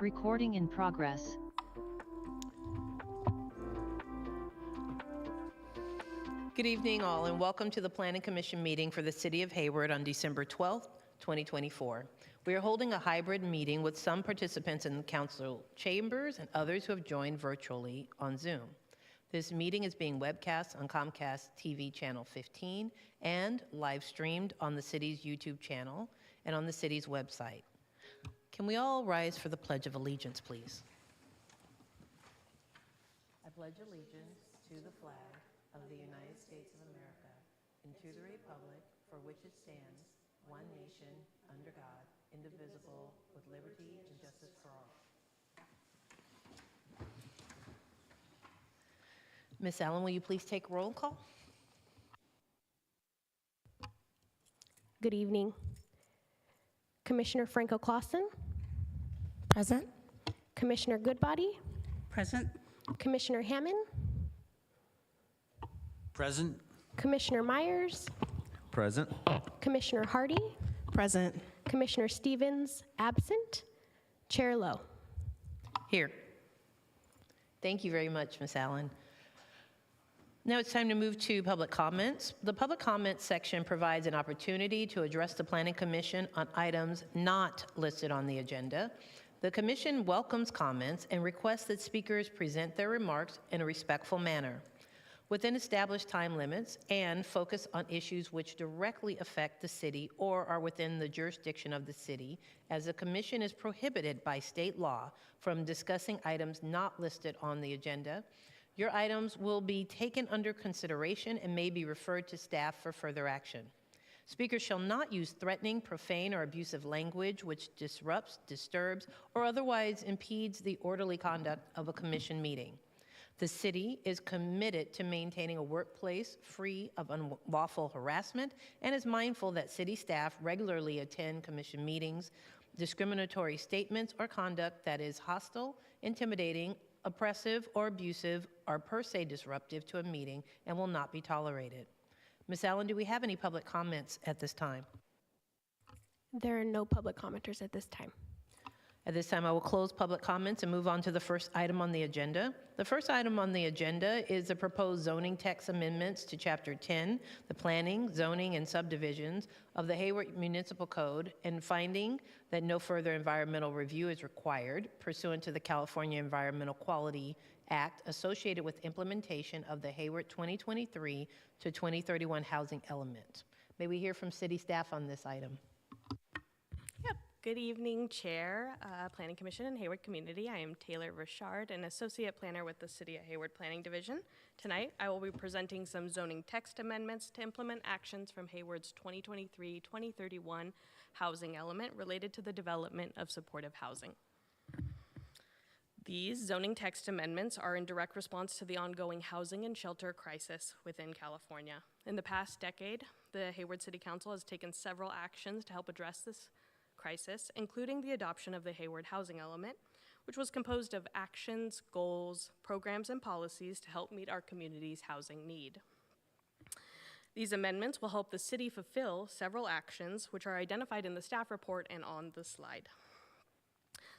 Recording in progress. Good evening all, and welcome to the Planning Commission meeting for the City of Hayward on December 12th, 2024. We are holding a hybrid meeting with some participants in the council chambers and others who have joined virtually on Zoom. This meeting is being webcast on Comcast TV channel 15 and live streamed on the city's YouTube channel and on the city's website. Can we all rise for the Pledge of Allegiance, please? I pledge allegiance to the flag of the United States of America and to the republic for which it stands, one nation, under God, indivisible, with liberty and justice for all. Ms. Allen, will you please take roll call? Good evening. Commissioner Franco Clausen. Present. Commissioner Goodbody. Present. Commissioner Hammond. Present. Commissioner Myers. Present. Commissioner Hardy. Present. Commissioner Stevens, absent. Chair Lowe. Here. Thank you very much, Ms. Allen. Now it's time to move to public comments. The public comments section provides an opportunity to address the Planning Commission on items not listed on the agenda. The Commission welcomes comments and requests that speakers present their remarks in a respectful manner, within established time limits, and focus on issues which directly affect the city or are within the jurisdiction of the city, as the Commission is prohibited by state law from discussing items not listed on the agenda. Your items will be taken under consideration and may be referred to staff for further action. Speakers shall not use threatening, profane, or abusive language which disrupts, disturbs, or otherwise impedes the orderly conduct of a commission meeting. The city is committed to maintaining a workplace free of unlawful harassment and is mindful that city staff regularly attend commission meetings. Discriminatory statements or conduct that is hostile, intimidating, oppressive, or abusive are per se disruptive to a meeting and will not be tolerated. Ms. Allen, do we have any public comments at this time? There are no public commenters at this time. At this time, I will close public comments and move on to the first item on the agenda. The first item on the agenda is the proposed zoning text amendments to Chapter 10, the Planning, Zoning, and Subdivisions of the Hayward Municipal Code, and finding that no further environmental review is required pursuant to the California Environmental Quality Act associated with implementation of the Hayward 2023 to 2031 housing element. May we hear from city staff on this item? Good evening, Chair, Planning Commission and Hayward Community. I am Taylor Richard, an Associate Planner with the City of Hayward Planning Division. Tonight, I will be presenting some zoning text amendments to implement actions from Hayward's 2023-2031 housing element related to the development of supportive housing. These zoning text amendments are in direct response to the ongoing housing and shelter crisis within California. In the past decade, the Hayward City Council has taken several actions to help address this crisis, including the adoption of the Hayward housing element, which was composed of actions, goals, programs, and policies to help meet our community's housing need. These amendments will help the city fulfill several actions which are identified in the staff report and on the slide.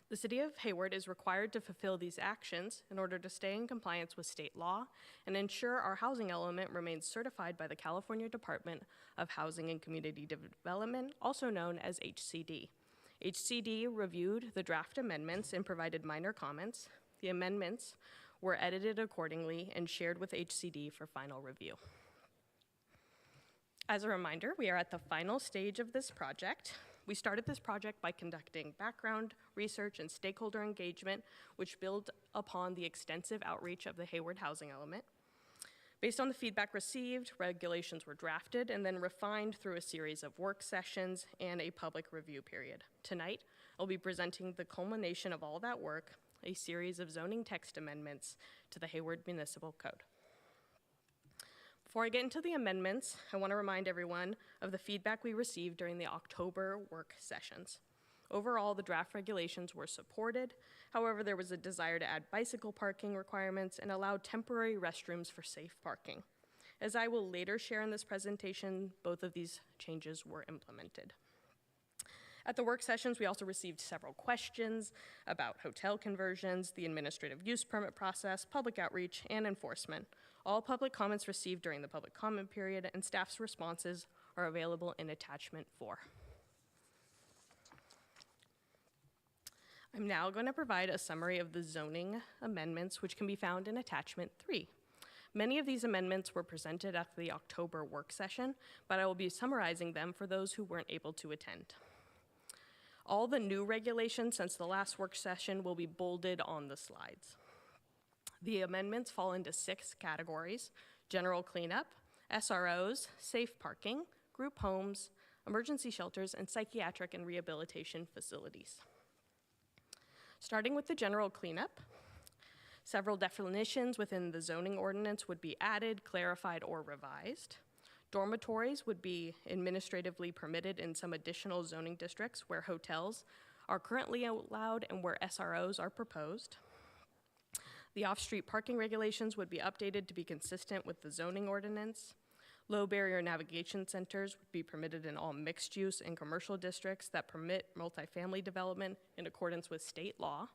The City of Hayward is required to fulfill these actions in order to stay in compliance with state law and ensure our housing element remains certified by the California Department of Housing and Community Development, also known as HCD. HCD reviewed the draft amendments and provided minor comments. The amendments were edited accordingly and shared with HCD for final review. As a reminder, we are at the final stage of this project. We started this project by conducting background research and stakeholder engagement, which built upon the extensive outreach of the Hayward housing element. Based on the feedback received, regulations were drafted and then refined through a series of work sessions and a public review period. Tonight, I'll be presenting the culmination of all that work, a series of zoning text amendments to the Hayward Municipal Code. Before I get into the amendments, I want to remind everyone of the feedback we received during the October work sessions. Overall, the draft regulations were supported. However, there was a desire to add bicycle parking requirements and allow temporary restrooms for safe parking. As I will later share in this presentation, both of these changes were implemented. At the work sessions, we also received several questions about hotel conversions, the administrative use permit process, public outreach, and enforcement. All public comments received during the public comment period and staff's responses are available in attachment 4. I'm now going to provide a summary of the zoning amendments, which can be found in attachment 3. Many of these amendments were presented at the October work session, but I will be summarizing them for those who weren't able to attend. All the new regulations since the last work session will be bolded on the slides. The amendments fall into 6 categories: general cleanup, SROs, safe parking, group homes, emergency shelters, and psychiatric and rehabilitation facilities. Starting with the general cleanup, several definitions within the zoning ordinance would be added, clarified, or revised. Dormitories would be administratively permitted in some additional zoning districts where hotels are currently allowed and where SROs are proposed. The off-street parking regulations would be updated to be consistent with the zoning ordinance. Low barrier navigation centers would be permitted in all mixed use and commercial districts that permit multifamily development in accordance with state law.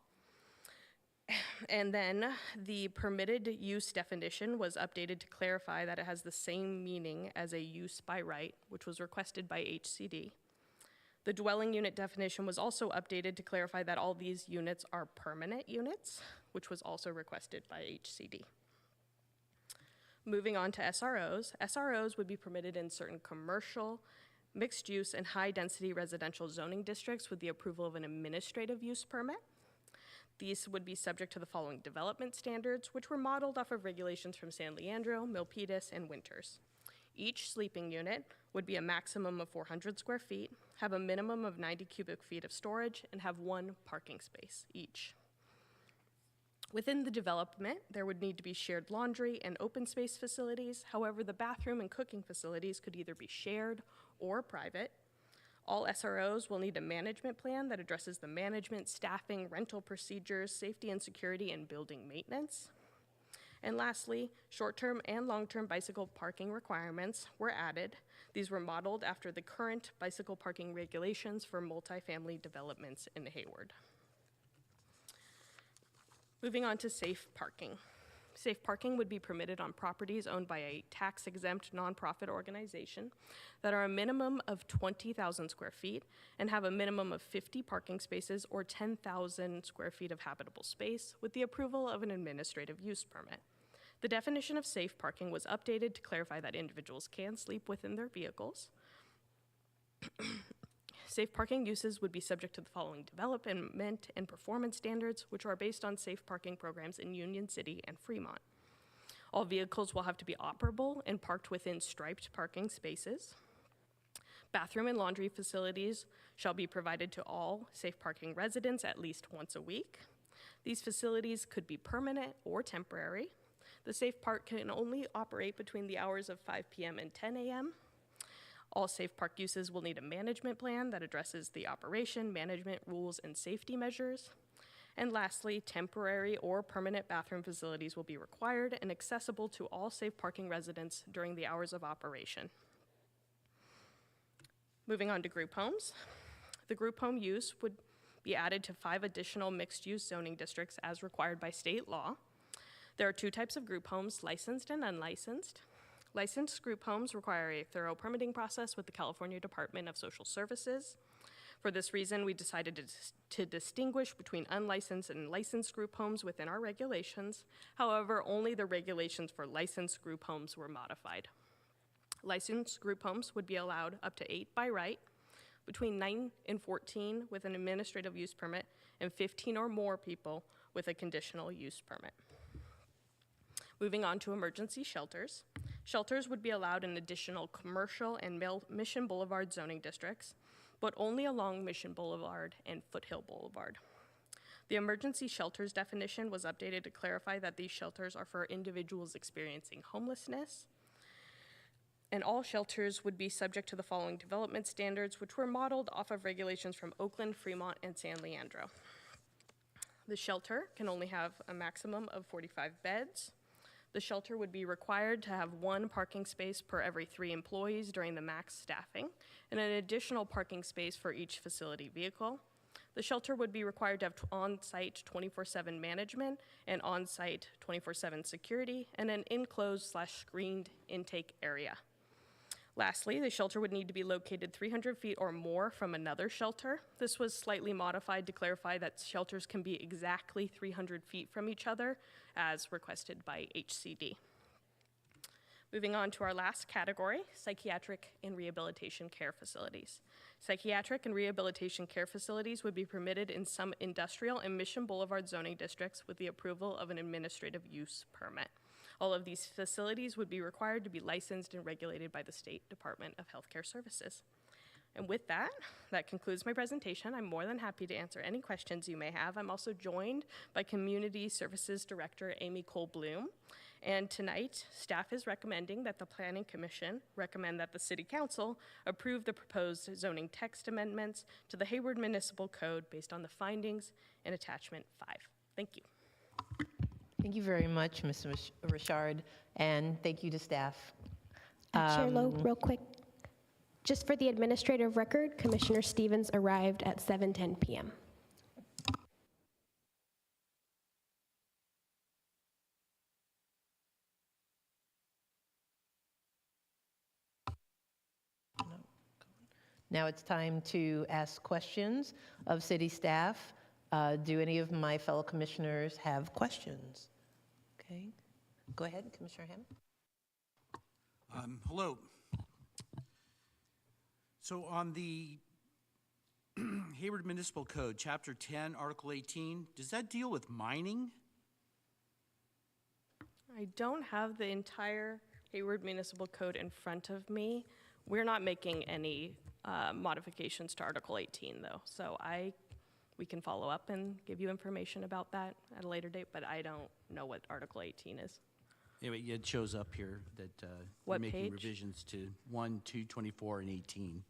And then the permitted use definition was updated to clarify that it has the same meaning as a use by right, which was requested by HCD. The dwelling unit definition was also updated to clarify that all these units are permanent units, which was also requested by HCD. Moving on to SROs. SROs would be permitted in certain commercial, mixed use, and high density residential zoning districts with the approval of an administrative use permit. These would be subject to the following development standards, which were modeled off of regulations from San Leandro, Milpitas, and Winters. Each sleeping unit would be a maximum of 400 square feet, have a minimum of 90 cubic feet of storage, and have 1 parking space each. Within the development, there would need to be shared laundry and open space facilities. However, the bathroom and cooking facilities could either be shared or private. All SROs will need a management plan that addresses the management, staffing, rental procedures, safety and security, and building maintenance. And lastly, short-term and long-term bicycle parking requirements were added. These were modeled after the current bicycle parking regulations for multifamily developments in Hayward. Moving on to safe parking. Safe parking would be permitted on properties owned by a tax-exempt nonprofit organization that are a minimum of 20,000 square feet and have a minimum of 50 parking spaces or 10,000 square feet of habitable space with the approval of an administrative use permit. The definition of safe parking was updated to clarify that individuals can sleep within their vehicles. Safe parking uses would be subject to the following development and performance standards, which are based on safe parking programs in Union City and Fremont. All vehicles will have to be operable and parked within striped parking spaces. Bathroom and laundry facilities shall be provided to all safe parking residents at least once a week. These facilities could be permanent or temporary. The safe park can only operate between the hours of 5 p.m. and 10 a.m. All safe park uses will need a management plan that addresses the operation, management, rules, and safety measures. And lastly, temporary or permanent bathroom facilities will be required and accessible to all safe parking residents during the hours of operation. Moving on to group homes. The group home use would be added to 5 additional mixed-use zoning districts as required by state law. There are 2 types of group homes, licensed and unlicensed. Licensed group homes require a thorough permitting process with the California Department of Social Services. For this reason, we decided to distinguish between unlicensed and licensed group homes within our regulations. However, only the regulations for licensed group homes were modified. Licensed group homes would be allowed up to 8 by right, between 9 and 14 with an administrative use permit, and 15 or more people with a conditional use permit. Moving on to emergency shelters. Shelters would be allowed in additional commercial and Mission Boulevard zoning districts, but only along Mission Boulevard and Foothill Boulevard. The emergency shelters definition was updated to clarify that these shelters are for individuals experiencing homelessness, and all shelters would be subject to the following development standards, which were modeled off of regulations from Oakland, Fremont, and San Leandro. The shelter can only have a maximum of 45 beds. The shelter would be required to have 1 parking space per every 3 employees during the max staffing, and an additional parking space for each facility vehicle. The shelter would be required to have on-site 24/7 management and on-site 24/7 security, and an enclosed/screened intake area. Lastly, the shelter would need to be located 300 feet or more from another shelter. This was slightly modified to clarify that shelters can be exactly 300 feet from each other, as requested by HCD. Moving on to our last category, psychiatric and rehabilitation care facilities. Psychiatric and rehabilitation care facilities would be permitted in some industrial and Mission Boulevard zoning districts with the approval of an administrative use permit. All of these facilities would be required to be licensed and regulated by the State Department of Healthcare Services. And with that, that concludes my presentation. I'm more than happy to answer any questions you may have. I'm also joined by Community Services Director Amy Cole-Bloom. And tonight, staff is recommending that the Planning Commission recommend that the City Council approve the proposed zoning text amendments to the Hayward Municipal Code based on the findings in Attachment 5. Thank you. Thank you very much, Mr. Richard, and thank you to staff. Chair Lowe, real quick. Just for the administrative record, Commissioner Stevens arrived at 7:10 p.m. Now it's time to ask questions of city staff. Do any of my fellow commissioners have questions? Okay, go ahead, Commissioner Hamm. Hello. So on the Hayward Municipal Code, Chapter 10, Article 18, does that deal with mining? I don't have the entire Hayward Municipal Code in front of me. We're not making any modifications to Article 18, though. So we can follow up and give you information about that at a later date, but I don't know what Article 18 is. Anyway, it shows up here that What we're making page? revisions to 1, 2, 24, and 18.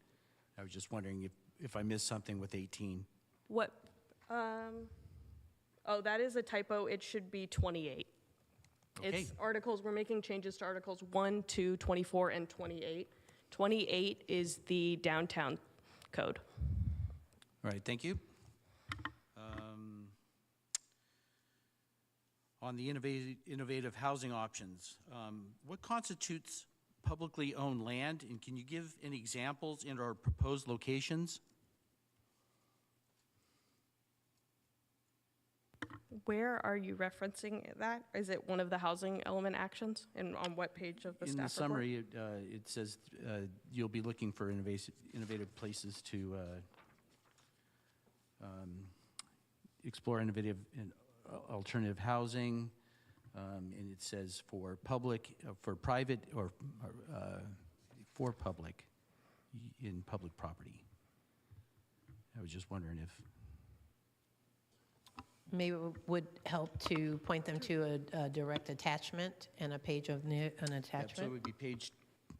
I was just wondering if I missed something with 18. What, oh, that is a typo. It should be 28. Okay. It's articles, we're making changes to Articles 1, 2, 24, and 28. 28 is the downtown code. All right, thank you. On the innovative housing options, what constitutes publicly owned land, and can you give any examples in our proposed locations? Where are you referencing that? Is it one of the housing element actions? And on what page of the In staff the report? summary, it says you'll be looking for innovative places to explore innovative and alternative housing, and it says for public, for private, or for public, in public property. I was just wondering if, Maybe it would help to point them to a direct attachment and a page of an so it attachment. would be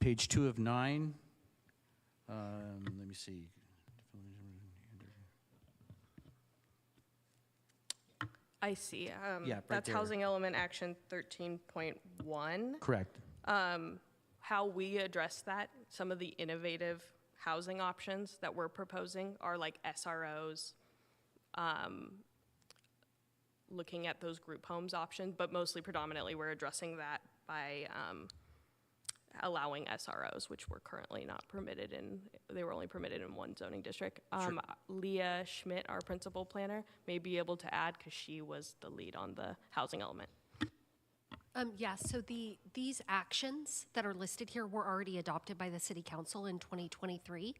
page 2 of 9. Let me see. I see. Yeah, right That's there. housing element action 13.1. Correct. How we address that, some of the innovative housing options that we're proposing are like SROs, looking at those group homes options, but mostly predominantly we're addressing that by allowing SROs, which were currently not permitted in, they were only permitted in one zoning district. Leah Schmidt, our principal planner, may be able to add because she was the lead on the housing element. Yeah, so these actions that are listed here were already adopted by the City Council in 2023,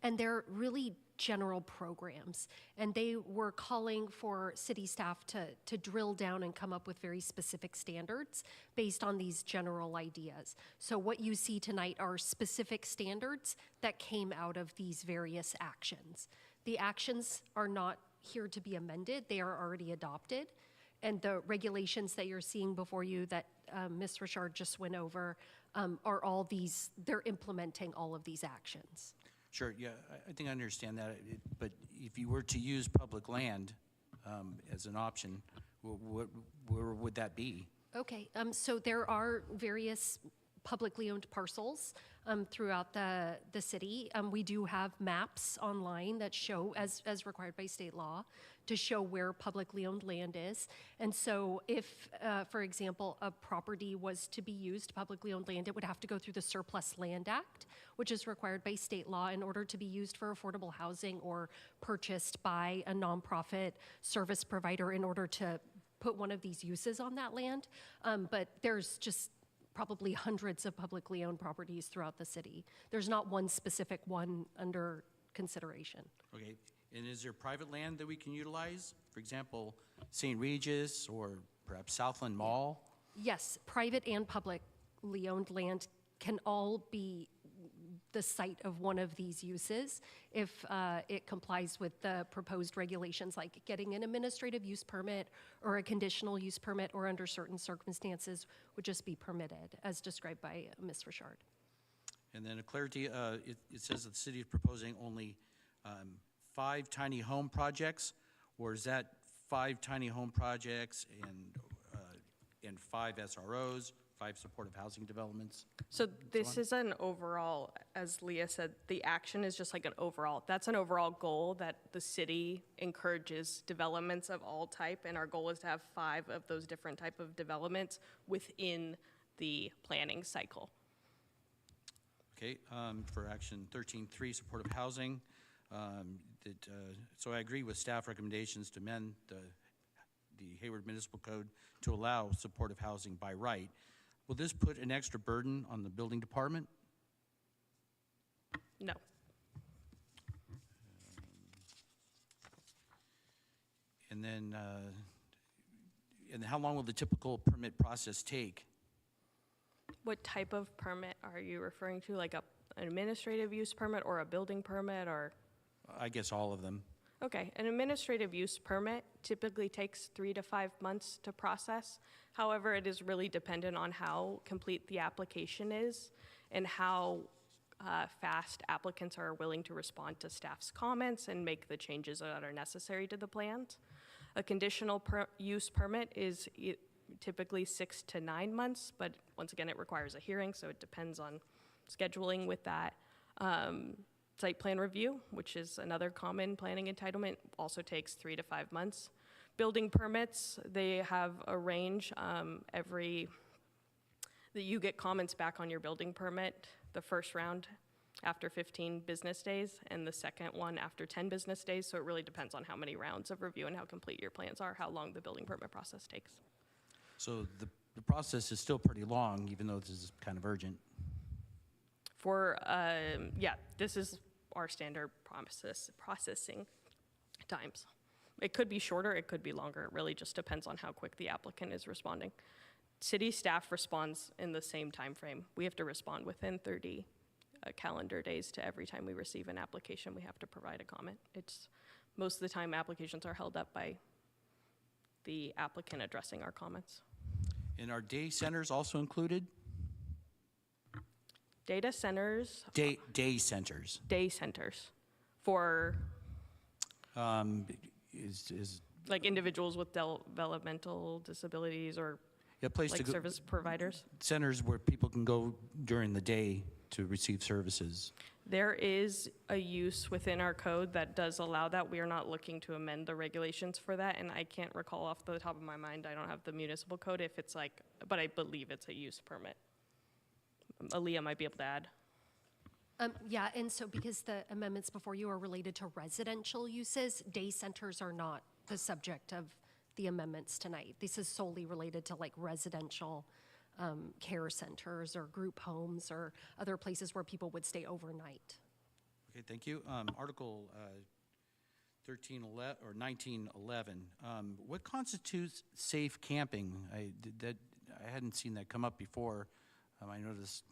and they're really general programs. And they were calling for city staff to drill down and come up with very specific standards based on these general ideas. So what you see tonight are specific standards that came out of these various actions. The actions are not here to be amended, they are already adopted. And the regulations that you're seeing before you that Ms. Richard just went over are all these, they're implementing all of these actions. Sure, yeah, I think I understand that, but if you were to use public land as an option, where would that be? Okay, so there are various publicly owned parcels throughout the city. We do have maps online that show, as required by state law, to show where publicly owned land is. And so if, for example, a property was to be used, publicly owned land, it would have to go through the Surplus Land Act, which is required by state law in order to be used for affordable housing or purchased by a nonprofit service provider in order to put one of these uses on that land. But there's just probably hundreds of publicly owned properties throughout the city. There's not one specific one under consideration. Okay, and is there private land that we can utilize? For example, St. Regis or perhaps Southland Mall? Yes, private and publicly owned land can all be the site of one of these uses if it complies with the proposed regulations, like getting an administrative use permit or a conditional use permit, or under certain circumstances would just be permitted, as described by Ms. Richard. And then a clarity, it says that the city is proposing only 5 tiny home projects, or is that 5 tiny home projects and 5 SROs, 5 supportive housing developments? So this is an overall, as Leah said, the action is just like an overall. That's an overall goal that the city encourages developments of all type, and our goal is to have 5 of those different type of developments within the planning cycle. Okay, for action 13.3, supportive housing, so I agree with staff recommendations to amend the Hayward Municipal Code to allow supportive housing by right. Will this put an extra burden on the building department? No. And then how long will the typical permit process take? What type of permit are you referring to? Like an administrative use permit or a building permit, or? I guess all of them. Okay, an administrative use permit typically takes 3 to 5 months to process. However, it is really dependent on how complete the application is and how fast applicants are willing to respond to staff's comments and make the changes that are necessary to the plans. A conditional use permit is typically 6 to 9 months, but once again, it requires a hearing, so it depends on scheduling with that. Site plan review, which is another common planning entitlement, also takes 3 to 5 months. Building permits, they have a range. That you get comments back on your building permit, the first round after 15 business days, and the second one after 10 business days. So it really depends on how many rounds of review and how complete your plans are, how long the building permit process takes. So the process is still pretty long, even though this is kind of urgent. Yeah, this is our standard processing times. It could be shorter, it could be longer. It really just depends on how quick the applicant is responding. City staff responds in the same time frame. We have to respond within 30 calendar days to every time we receive an application. We have to provide a comment. It's most of the time applications are held up by the applicant addressing our comments. And are day centers also included? Data centers, Day centers. day centers for Is like individuals with developmental disabilities or a place to like go, service providers. centers where people can go during the day to receive services. There is a use within our code that does allow that. We are not looking to amend the regulations for that, and I can't recall off the top of my mind. I don't have the municipal code if it's like, but I believe it's a use permit. Aaliyah might be able to add. Yeah, and so because the amendments before you are related to residential uses, day centers are not the subject of the amendments tonight. This is solely related to like residential care centers or group homes or other places where people would stay overnight. Okay, thank you. Article 1311 or 1911. What constitutes safe camping? I hadn't seen that come up before. I noticed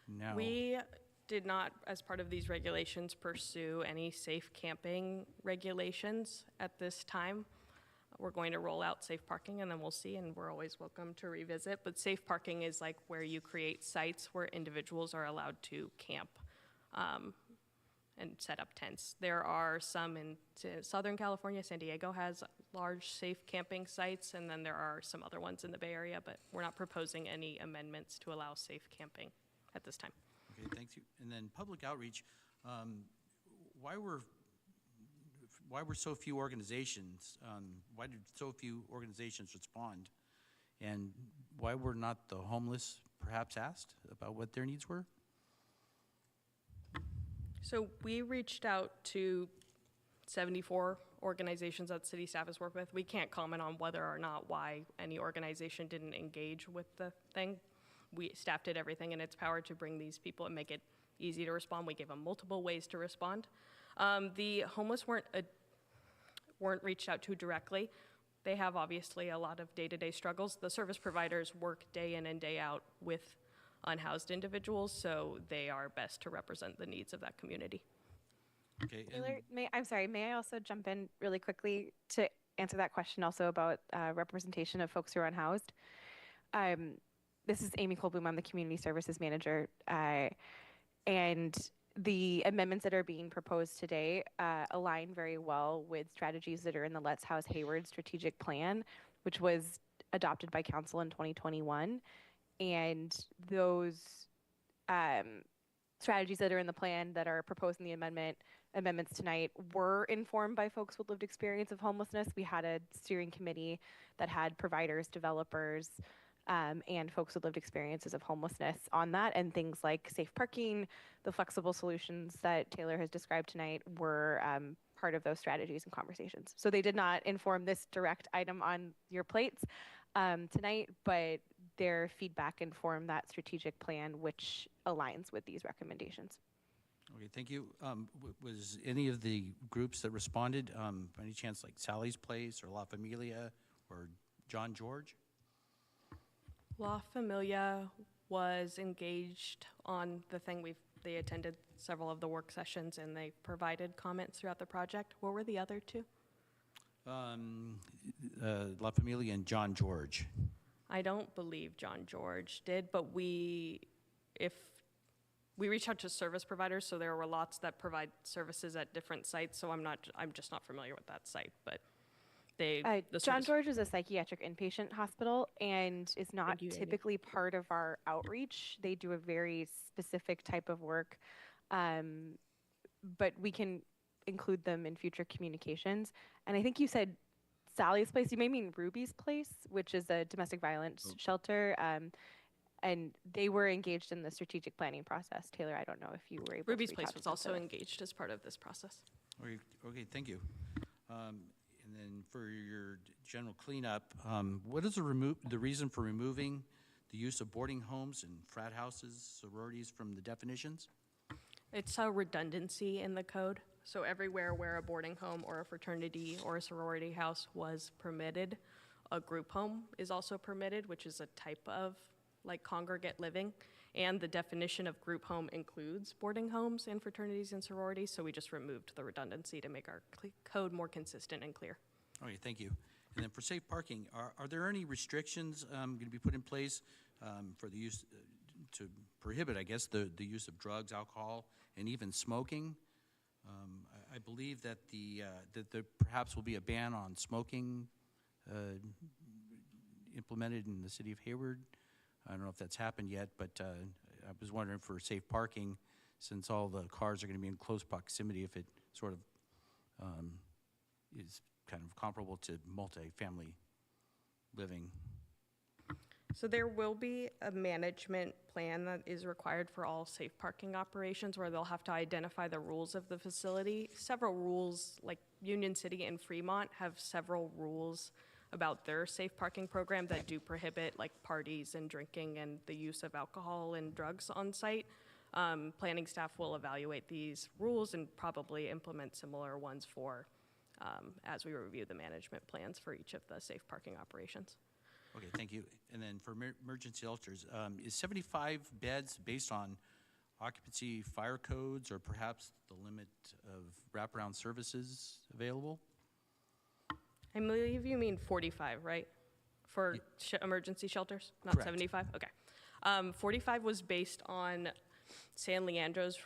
now. We did not, as part of these regulations, pursue any safe camping regulations at this time. We're going to roll out safe parking, and then we'll see, and we're always welcome to revisit. But safe parking is like where you create sites where individuals are allowed to camp and set up tents. There are some in Southern California. San Diego has large safe camping sites, and then there are some other ones in the Bay Area, but we're not proposing any amendments to allow safe camping at this time. Okay, thank you. And then public outreach, why were so few organizations, why did so few organizations respond? And why were not the homeless perhaps asked about what their needs were? So we reached out to 74 organizations that city staff has worked with. We can't comment on whether or not why any organization didn't engage with the thing. Staff did everything in its power to bring these people and make it easy to respond. We gave them multiple ways to respond. The homeless weren't reached out to directly. They have obviously a lot of day-to-day struggles. The service providers work day in and day out with unhoused individuals, so they are best to represent the needs of that community. Okay, and Taylor, may I also jump in really quickly to answer that question also about representation of folks who are unhoused? This is Amy Colboom, I'm the Community Services Manager, and the amendments that are being proposed today align very well with strategies that are in the Let's House Hayward strategic plan, which was adopted by Council in 2021. And those strategies that are in the plan that are proposed in the amendments tonight were informed by folks with lived experience of homelessness. We had a steering committee that had providers, developers, and folks with lived experiences of homelessness on that, and things like safe parking, the flexible solutions that Taylor has described tonight were part of those strategies and conversations. So they did not inform this direct item on your plates tonight, but their feedback informed that strategic plan, which aligns with these recommendations. okay, thank you. Was any of the groups that responded, by any chance like Sally's Place or La Familia or John George? La Familia was engaged on the thing. They attended several of the work sessions and they provided comments throughout the project. What were the other two? La Familia and John George. I don't believe John George did, but we reached out to service providers, so there were lots that provide services at different sites. So I'm just not familiar with that site, but John George is a psychiatric inpatient hospital and is not typically part of our outreach. They do a very specific type of work, but we can include them in future communications. And I think you said Sally's Place. You may mean Ruby's Place, which is a domestic violence shelter. And they were engaged in the strategic planning process. Taylor, I don't know if you were able Ruby's to Place was also engaged as part of this process. Okay, thank you. And then for your general cleanup, what is the reason for removing the use of boarding homes and frat houses, sororities from the definitions? It's a redundancy in the code. So everywhere where a boarding home or a fraternity or a sorority house was permitted, a group home is also permitted, which is a type of like congregate living. And the definition of group home includes boarding homes and fraternities and sororities. So we just removed the redundancy to make our code more consistent and clear. Okay, thank you. And then for safe parking, are there any restrictions going to be put in place for the use, to prohibit, I guess, the use of drugs, alcohol, and even smoking? I believe that there perhaps will be a ban on smoking implemented in the city of Hayward. I don't know if that's happened yet, but I was wondering for safe parking, since all the cars are going to be in close proximity, if it sort of is kind of comparable to multifamily living. So there will be a management plan that is required for all safe parking operations where they'll have to identify the rules of the facility. Several rules, like Union City and Fremont have several rules about their safe parking program that do prohibit like parties and drinking and the use of alcohol and drugs on site. Planning staff will evaluate these rules and probably implement similar ones for as we review the management plans for each of the safe parking operations. Okay, thank you. And then for emergency shelters, is 75 beds based on occupancy fire codes or perhaps the limit of wraparound services available? I believe you mean 45, right? For emergency shelters, not Correct. 75? Okay. 45 was based on San Leandro's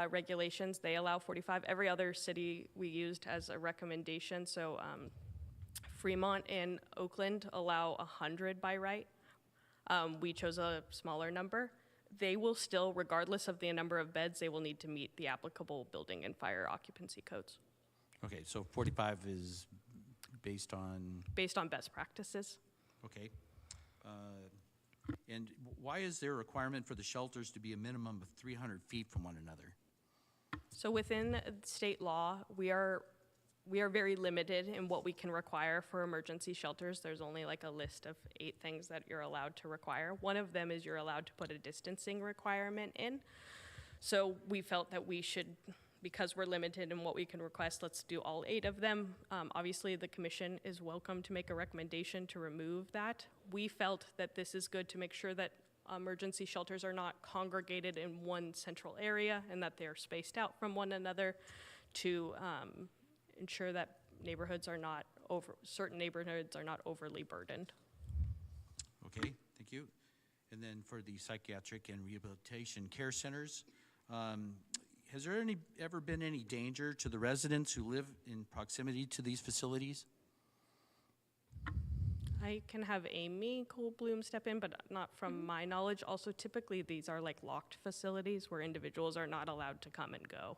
regulations. They allow 45. Every other city we used as a recommendation. So Fremont and Oakland allow 100 by right. We chose a smaller number. They will still, regardless of the number of beds, they will need to meet the applicable building and fire occupancy codes Okay, so 45 is based on, based on best practices. okay. And why is there a requirement for the shelters to be a minimum of 300 feet from one another? So within state law, we are very limited in what we can require for emergency shelters. There's only like a list of 8 things that you're allowed to require. One of them is you're allowed to put a distancing requirement in. So we felt that we should, because we're limited in what we can request, let's do all 8 of them. Obviously, the commission is welcome to make a recommendation to remove that. We felt that this is good to make sure that emergency shelters are not congregated in one central area and that they're spaced out from one another to ensure that certain neighborhoods are not overly burdened. Okay, thank you. And then for the psychiatric and rehabilitation care centers, has there ever been any danger to the residents who live in proximity to these facilities? I can have Amy Kohlblum step in, but not from my knowledge. Also, typically these are like locked facilities where individuals are not allowed to come and go.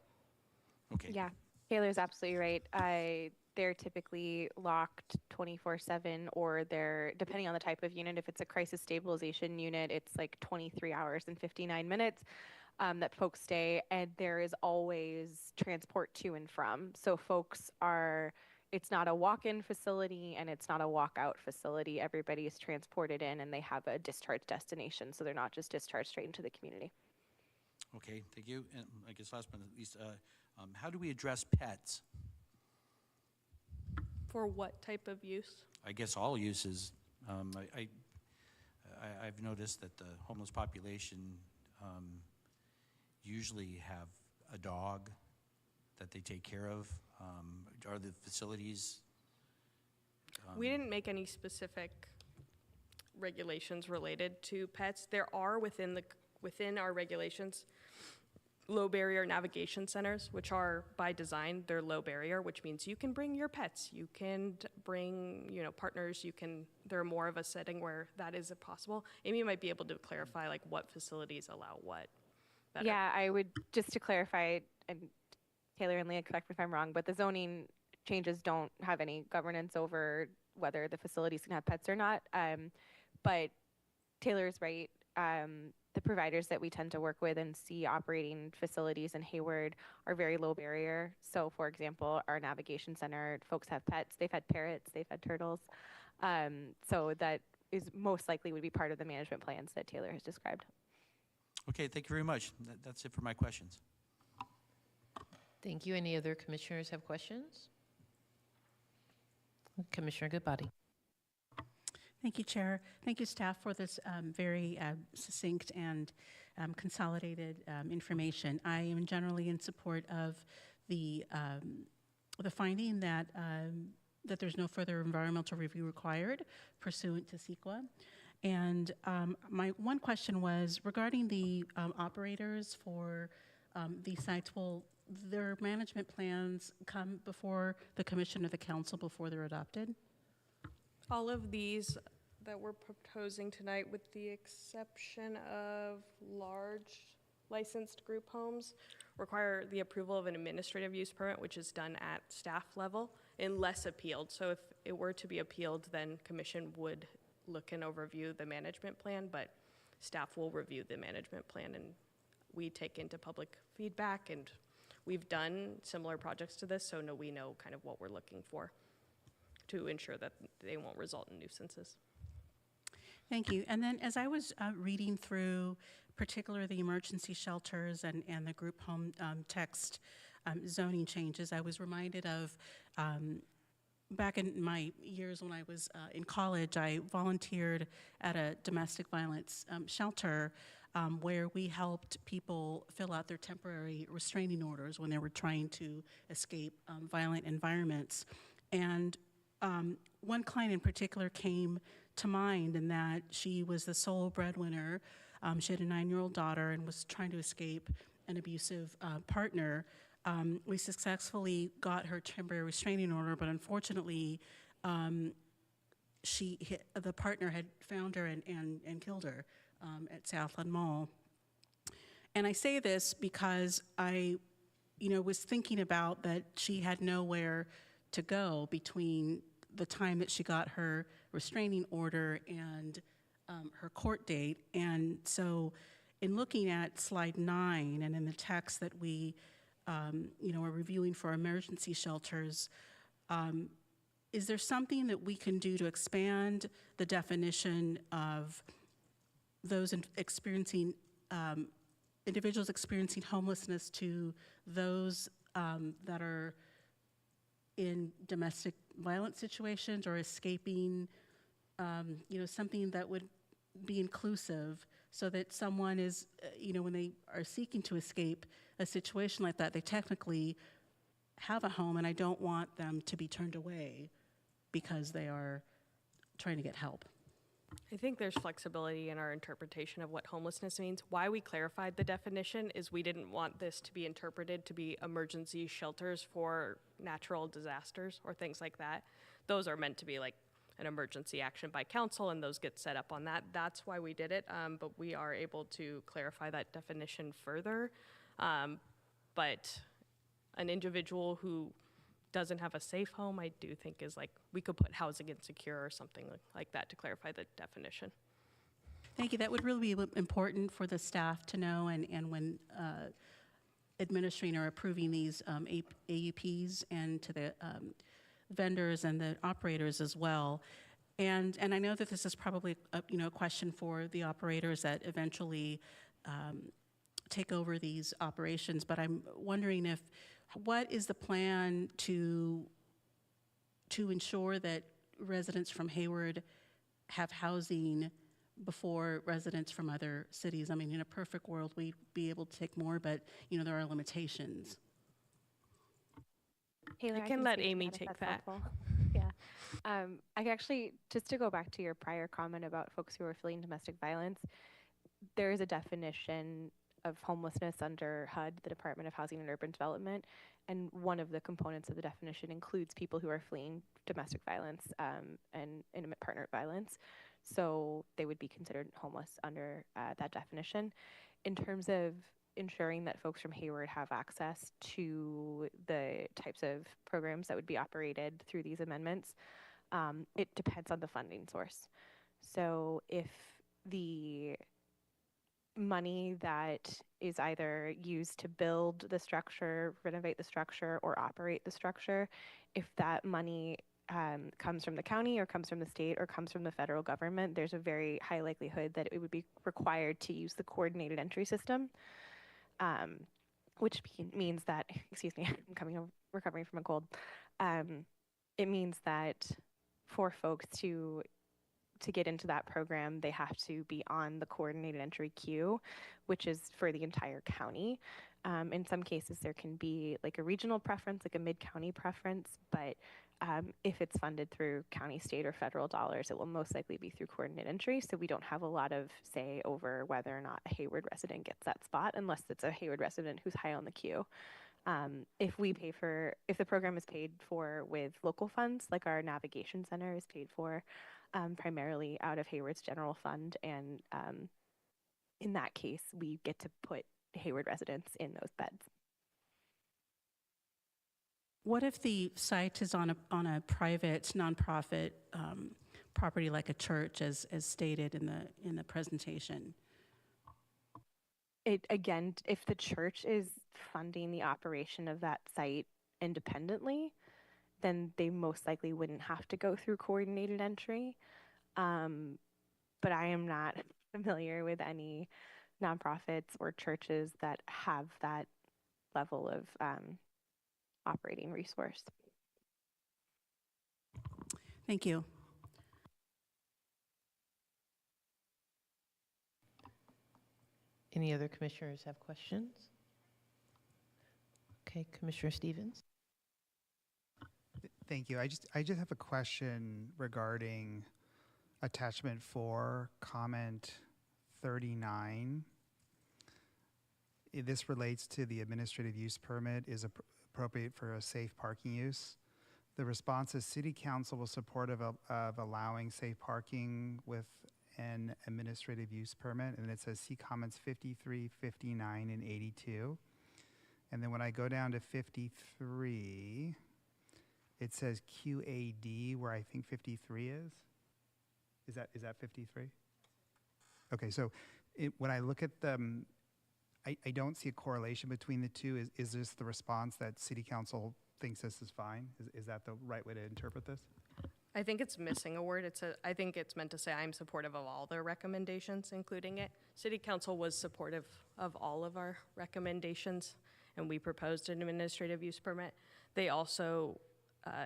Okay. Yeah, Taylor's absolutely right. They're typically locked 24/7, or they're, depending on the type of unit, if it's a crisis stabilization unit, it's like 23 hours and 59 minutes that folks stay, and there is always transport to and from. So folks are, it's not a walk-in facility and it's not a walk-out facility. Everybody is transported in and they have a discharge destination, so they're not just discharged straight into the community. Okay, thank you. And I guess last but not least, how do we address pets? For what type of use? I guess all uses. I've noticed that the homeless population usually have a dog that they take care of. Are the facilities? We didn't make any specific regulations related to pets. There are within our regulations low barrier navigation centers, which are by design, they're low barrier, which means you can bring your pets, you can bring, partners, they're more of a setting where that is possible. Amy might be able to clarify like what facilities allow what better. Yeah, I would, just to clarify, and Taylor and Leah, correct me if I'm wrong, but the zoning changes don't have any governance over whether the facilities can have pets or not. But Taylor is right. The providers that we tend to work with and see operating facilities in Hayward are very low barrier. So for example, our navigation center, folks have pets, they've had parrots, they've had turtles. So that is most likely would be part of the management plans that Taylor has described. Okay, thank you very much. That's it for my questions. Thank you. Any other commissioners have questions? Commissioner Goodbody. Thank you, Chair. Thank you, staff, for this very succinct and consolidated information. I am generally in support of the finding that that there's no further environmental review required pursuant to CEQA. And my one question was regarding the operators for these sites. Will their management plans come before the commission or the council before they're adopted? All of these that we're proposing tonight, with the exception of large licensed group homes, require the approval of an administrative use permit, which is done at staff level, unless appealed. So if it were to be appealed, then commission would look and overview the management plan, but staff will review the management plan, and we take into public feedback, and we've done similar projects to this, so we know kind of what we're looking for to ensure that they won't result in nuisances. Thank you. And then as I was reading through particularly the emergency shelters and the group home text zoning changes, I was reminded of back in my years when I was in college, I volunteered at a domestic violence shelter where we helped people fill out their temporary restraining orders when they were trying to escape violent environments. And one client in particular came to mind in that she was the sole breadwinner. She had a 9-year-old daughter and was trying to escape an abusive partner. We successfully got her temporary restraining order, but unfortunately, the partner had found her and killed her at Southland Mall. And I say this because I, was thinking about that she had nowhere to go between the time that she got her restraining order and her court date. And so in looking at slide 9 and in the text that we, are reviewing for emergency shelters, is there something that we can do to expand the definition of those experiencing, individuals experiencing homelessness to those that are in domestic violence situations or escaping, something that would be inclusive so that someone is, when they are seeking to escape a situation like that, they technically have a home, and I don't want them to be turned away because they are trying to get help. I think there's flexibility in our interpretation of what homelessness means. Why we clarified the definition is we didn't want this to be interpreted to be emergency shelters for natural disasters or things like that. Those are meant to be like an emergency action by council, and those get set up on that. That's why we did it, but we are able to clarify that definition further. But an individual who doesn't have a safe home, I do think is like, we could put housing insecure or something like that to clarify the definition. Thank you. That would really be important for the staff to know, and when administering or approving these AUPs, and to the vendors and the operators as well. And I know that this is probably a question for the operators that eventually take over these operations, but I'm wondering what is the plan to ensure that residents from Hayward have housing before residents from other cities? I mean, in a perfect world, we'd be able to take more, but there are limitations. Taylor, I can let speak to Amy that if take that's that. helpful. Yeah. I actually, just to go back to your prior comment about folks who are fleeing domestic violence, there is a definition of homelessness under HUD, the Department of Housing and Urban Development, and one of the components of the definition includes people who are fleeing domestic violence and intimate partner violence. So they would be considered homeless under that definition. In terms of ensuring that folks from Hayward have access to the types of programs that would be operated through these amendments, it depends on the funding source. So if the money that is either used to build the structure, renovate the structure, or operate the structure, if that money comes from the county or comes from the state or comes from the federal government, there's a very high likelihood that it would be required to use the coordinated entry system, which means that, excuse me, I'm recovering from a cold. It means that for folks to get into that program, they have to be on the coordinated entry queue, which is for the entire county. In some cases, there can be like a regional preference, like a mid-county preference, but if it's funded through county, state, or federal dollars, it will most likely be through coordinated entry, so we don't have a lot of say over whether or not a Hayward resident gets that spot, unless it's a Hayward resident who's high on the queue. If the program is paid for with local funds, like our navigation center is paid for primarily out of Hayward's general fund, and in that case, we get to put Hayward residents in those beds. What if the site is on a private nonprofit property, like a church, as stated in the presentation? Again, if the church is funding the operation of that site independently, then they most likely wouldn't have to go through coordinated entry. But I am not familiar with any nonprofits or churches that have that level of operating resource. Thank you. Any other commissioners have questions? Okay, Commissioner Stevens. Thank you. I just have a question regarding attachment 4, comment 39. This relates to the administrative use permit is appropriate for a safe parking use. The response is City Council was supportive of allowing safe parking with an administrative use permit. And it says see comments 53, 59, and 82. And then when I go down to 53, it says QAD, where I think 53 is. Is that 53? Okay, so when I look at them, I don't see a correlation between the two. Is this the response that City Council thinks this is fine? Is that the right way to interpret this? I think it's missing a word. I think it's meant to say I'm supportive of all their recommendations, including it. City Council was supportive of all of our recommendations, and we proposed an administrative use permit. They also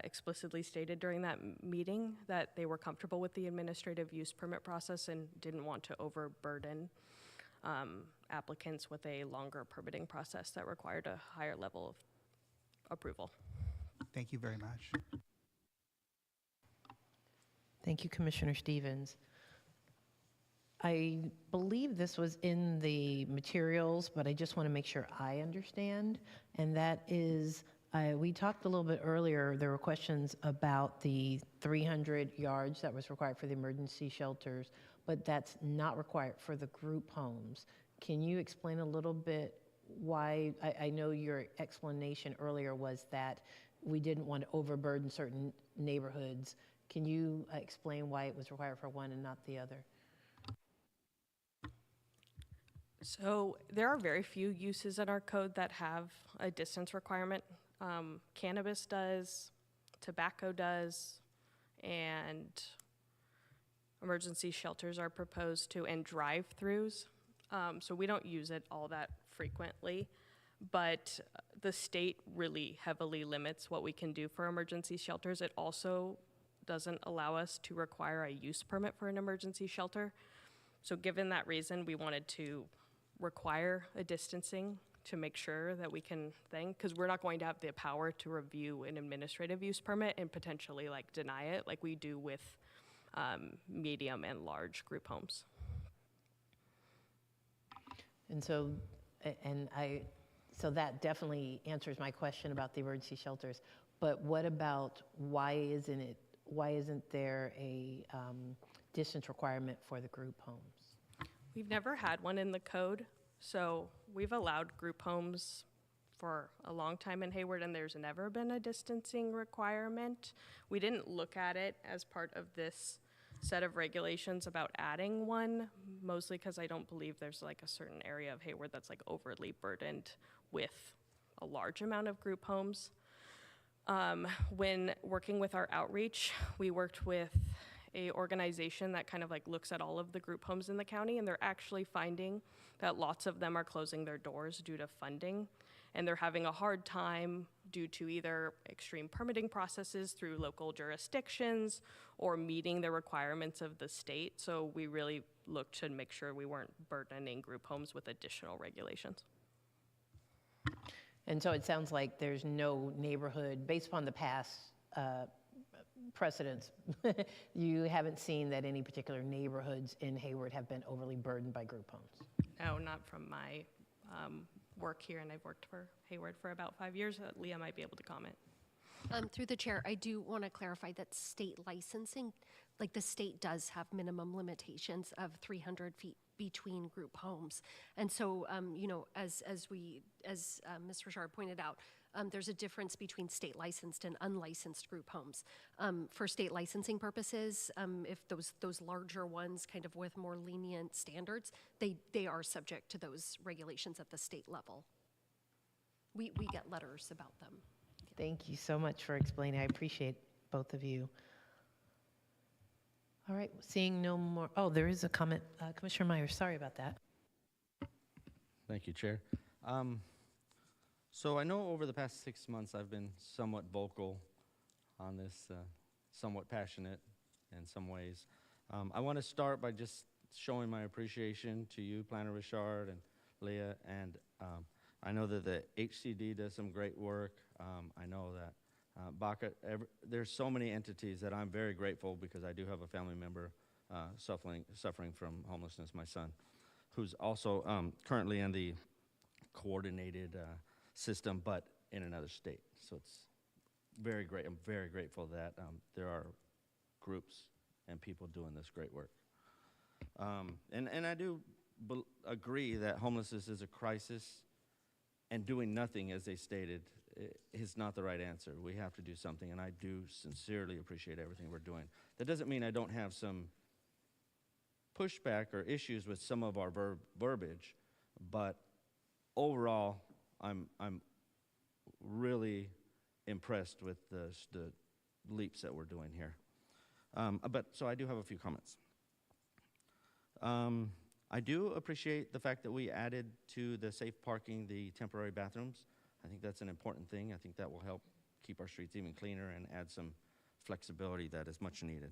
explicitly stated during that meeting that they were comfortable with the administrative use permit process and didn't want to overburden applicants with a longer permitting process that required a higher level of approval. Thank you very much. Thank you, Commissioner Stevens. I believe this was in the materials, but I just want to make sure I understand. And that is, we talked a little bit earlier, there were questions about the 300 yards that was required for the emergency shelters, but that's not required for the group homes. Can you explain a little bit why? I know your explanation earlier was that we didn't want to overburden certain neighborhoods. Can you explain why it was required for one and not the other? So there are very few uses in our code that have a distance requirement. Cannabis does, tobacco does, and emergency shelters are proposed to, and drive-throughs. So we don't use it all that frequently, but the state really heavily limits what we can do for emergency shelters. It also doesn't allow us to require a use permit for an emergency shelter. So given that reason, we wanted to require a distancing to make sure that we can because we're not going to have the power to review an administrative use permit and potentially like deny it like we do with medium and large group homes. And so, so that definitely answers my question about the emergency shelters. But what about why isn't there a distance requirement for the group homes? We've never had one in the code, so we've allowed group homes for a long time in Hayward, and there's never been a distancing requirement. We didn't look at it as part of this set of regulations about adding one, mostly because I don't believe there's like a certain area of Hayward that's like overly burdened with a large amount of group homes. When working with our outreach, we worked with a organization that kind of like looks at all of the group homes in the county, and they're actually finding that lots of them are closing their doors due to funding, and they're having a hard time due to either extreme permitting processes through local jurisdictions or meeting the requirements of the state. So we really looked to make sure we weren't burdening group homes with additional regulations. And so it sounds like there's no neighborhood, based upon the past precedents, you haven't seen that any particular neighborhoods in Hayward have been overly burdened by group homes? No, not from my work here, and I've worked for Hayward for about 5 years. Leah might be able to comment. Through the chair, I do want to clarify that state licensing, like the state does have minimum limitations of 300 feet between group homes. And so, you know, as Ms. Richard pointed out, there's a difference between state licensed and unlicensed group homes. For state licensing purposes, if those larger ones kind of with more lenient standards, they are subject to those regulations at the state level. We get letters about them. Thank you so much for explaining. I appreciate both of you. All right, seeing no more. Oh, there is a comment. Commissioner Myers, sorry about that. Thank you, Chair. So I know over the past 6 months I've been somewhat vocal on this, somewhat passionate in some ways. I want to start by just showing my appreciation to you, Planner Richard and Leah, and I know that the HCD does some great work. I know that BACA, there's so many entities that I'm very grateful because I do have a family member suffering from homelessness, my son, who's also currently in the coordinated system, but in another state. So it's I'm very grateful that there are groups and people doing this great work. And I do agree that homelessness is a crisis, and doing nothing, as they stated, is not the right answer. We have to do something, and I do sincerely appreciate everything we're doing. That doesn't mean I don't have some pushback or issues with some of our verbiage, but overall, I'm really impressed with the leaps that we're doing here. So I do have a few comments. I do appreciate the fact that we added to the safe parking the temporary bathrooms. I think that's an important thing. I think that will help keep our streets even cleaner and add some flexibility that is much needed.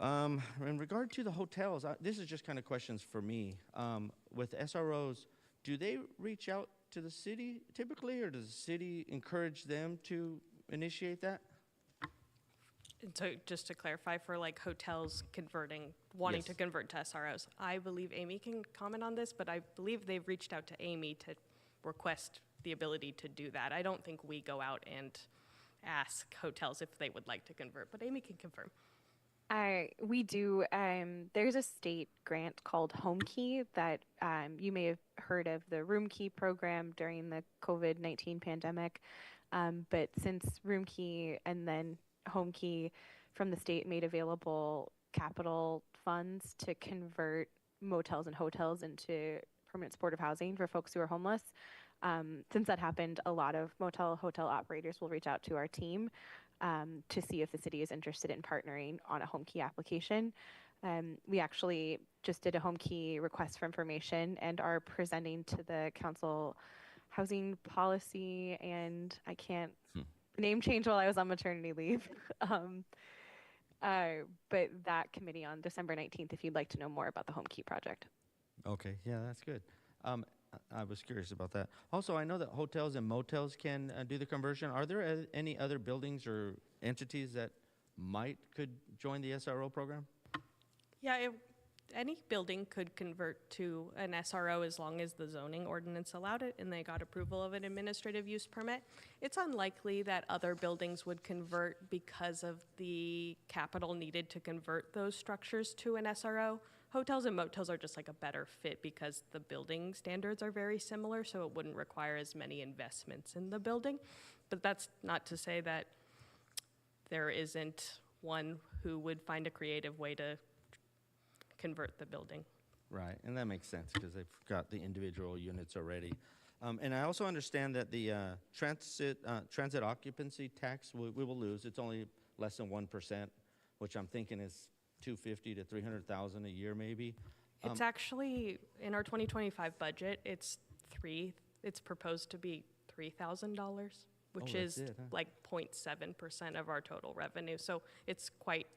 In regard to the hotels, this is just kind of questions for me. With SROs, do they reach out to the city typically, or does the city encourage them to initiate that? And so just to clarify, for like hotels wanting Yes. to convert to SROs, I believe Amy can comment on this, but I believe they've reached out to Amy to request the ability to do that. I don't think we go out and ask hotels if they would like to convert, but Amy can confirm. We do. There's a state grant called Home Key that you may have heard of, the Room Key program during the COVID-19 pandemic. But since Room Key and then Home Key from the state made available capital funds to convert motels and hotels into permanent supportive housing for folks who are homeless, since that happened, a lot of hotel operators will reach out to our team to see if the city is interested in partnering on a Home Key application. We actually just did a Home Key request for information and are presenting to the council housing policy, and I can't name change while I was on maternity leave. But that committee on December 19th, if you'd like to know more about the Home Key project. Okay, yeah, that's good. I was curious about that. Also, I know that hotels and motels can do the conversion. Are there any other buildings or entities that could join the SRO program? Yeah, any building could convert to an SRO as long as the zoning ordinance allowed it and they got approval of an administrative use permit. It's unlikely that other buildings would convert because of the capital needed to convert those structures to an SRO. Hotels and motels are just like a better fit because the building standards are very similar, so it wouldn't require as many investments in the building. But that's not to say that there isn't one who would find a creative way to convert the building. Right, and that makes sense because they've got the individual units already. And I also understand that the transit occupancy tax we will lose. It's only less than 1%, which I'm thinking is $250,000 to $300,000 a year, maybe. It's actually in our 2025 budget. It's proposed to be $3,000, which that's is it, huh? like 0.7% of our total revenue. So it's quite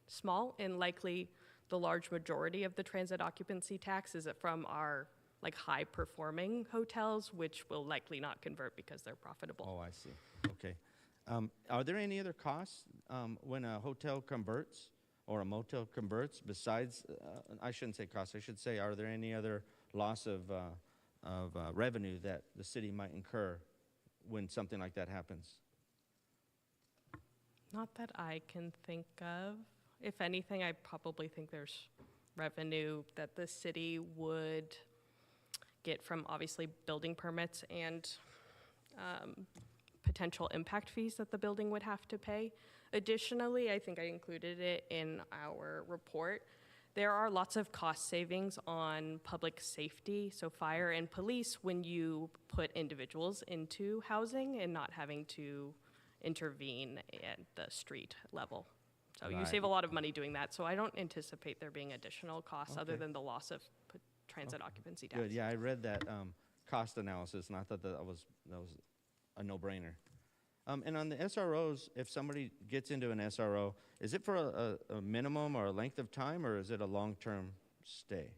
small, and likely the large majority of the transit occupancy tax is from our like high performing hotels, which will likely not convert because they're profitable. Oh, I see. Okay. Are there any other costs when a hotel converts or a motel converts besides, I shouldn't say costs, I should say, are there any other loss of revenue that the city might incur when something like that happens? Not that I can think of. If anything, I probably think there's revenue that the city would get from obviously building permits and potential impact fees that the building would have to pay. Additionally, I think I included it in our report, there are lots of cost savings on public safety, so fire and police, when you put individuals into housing and not having to intervene at the street level. So you Right. save a lot of money doing that. So I don't anticipate there being additional costs other Okay. than the loss of transit occupancy tax. Good, yeah, I read that cost analysis, and I thought that was a no-brainer. And on the SROs, if somebody gets into an SRO, is it for a minimum or a length of time, or is it a long-term stay?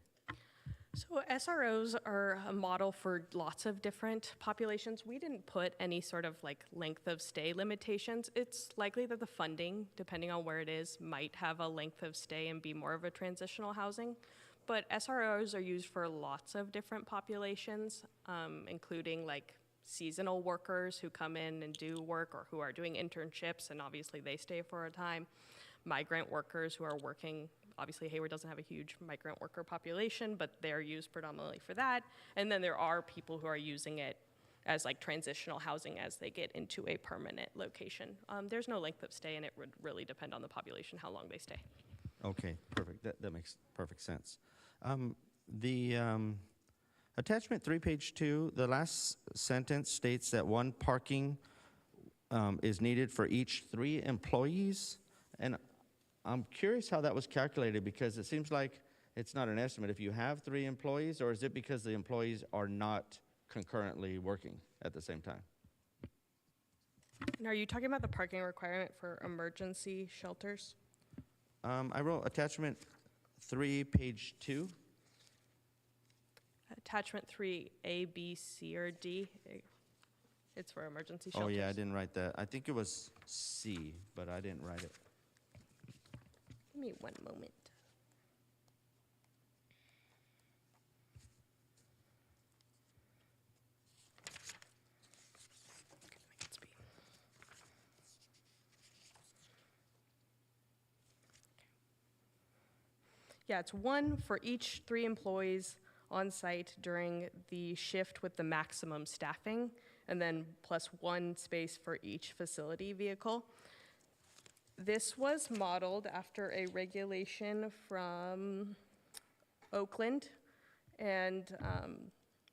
So SROs are a model for lots of different populations. We didn't put any sort of like length of stay limitations. It's likely that the funding, depending on where it is, might have a length of stay and be more of a transitional housing. But SROs are used for lots of different populations, including like seasonal workers who come in and do work or who are doing internships, and obviously they stay for a time. Migrant workers who are working, obviously Hayward doesn't have a huge migrant worker population, but they're used predominantly for that. And then there are people who are using it as like transitional housing as they get into a permanent location. There's no length of stay, and it would really depend on the population how long they stay. Okay, perfect. That makes perfect sense. The attachment 3, page 2, the last sentence states that 1 parking is needed for each 3 employees. And I'm curious how that was calculated, because it seems like it's not an estimate. If you have 3 employees, or is it because the employees are not concurrently working at the same time? And are you talking about the parking requirement for emergency shelters? I wrote attachment 3, page 2. Attachment 3, A, B, C, or D. It's for emergency shelters. Oh, yeah, I didn't write that. I think it was C, but I didn't write it. Give me one moment. Yeah, it's 1 for each 3 employees on site during the shift with the maximum staffing, and then plus 1 space for each facility vehicle. This was modeled after a regulation from Oakland, and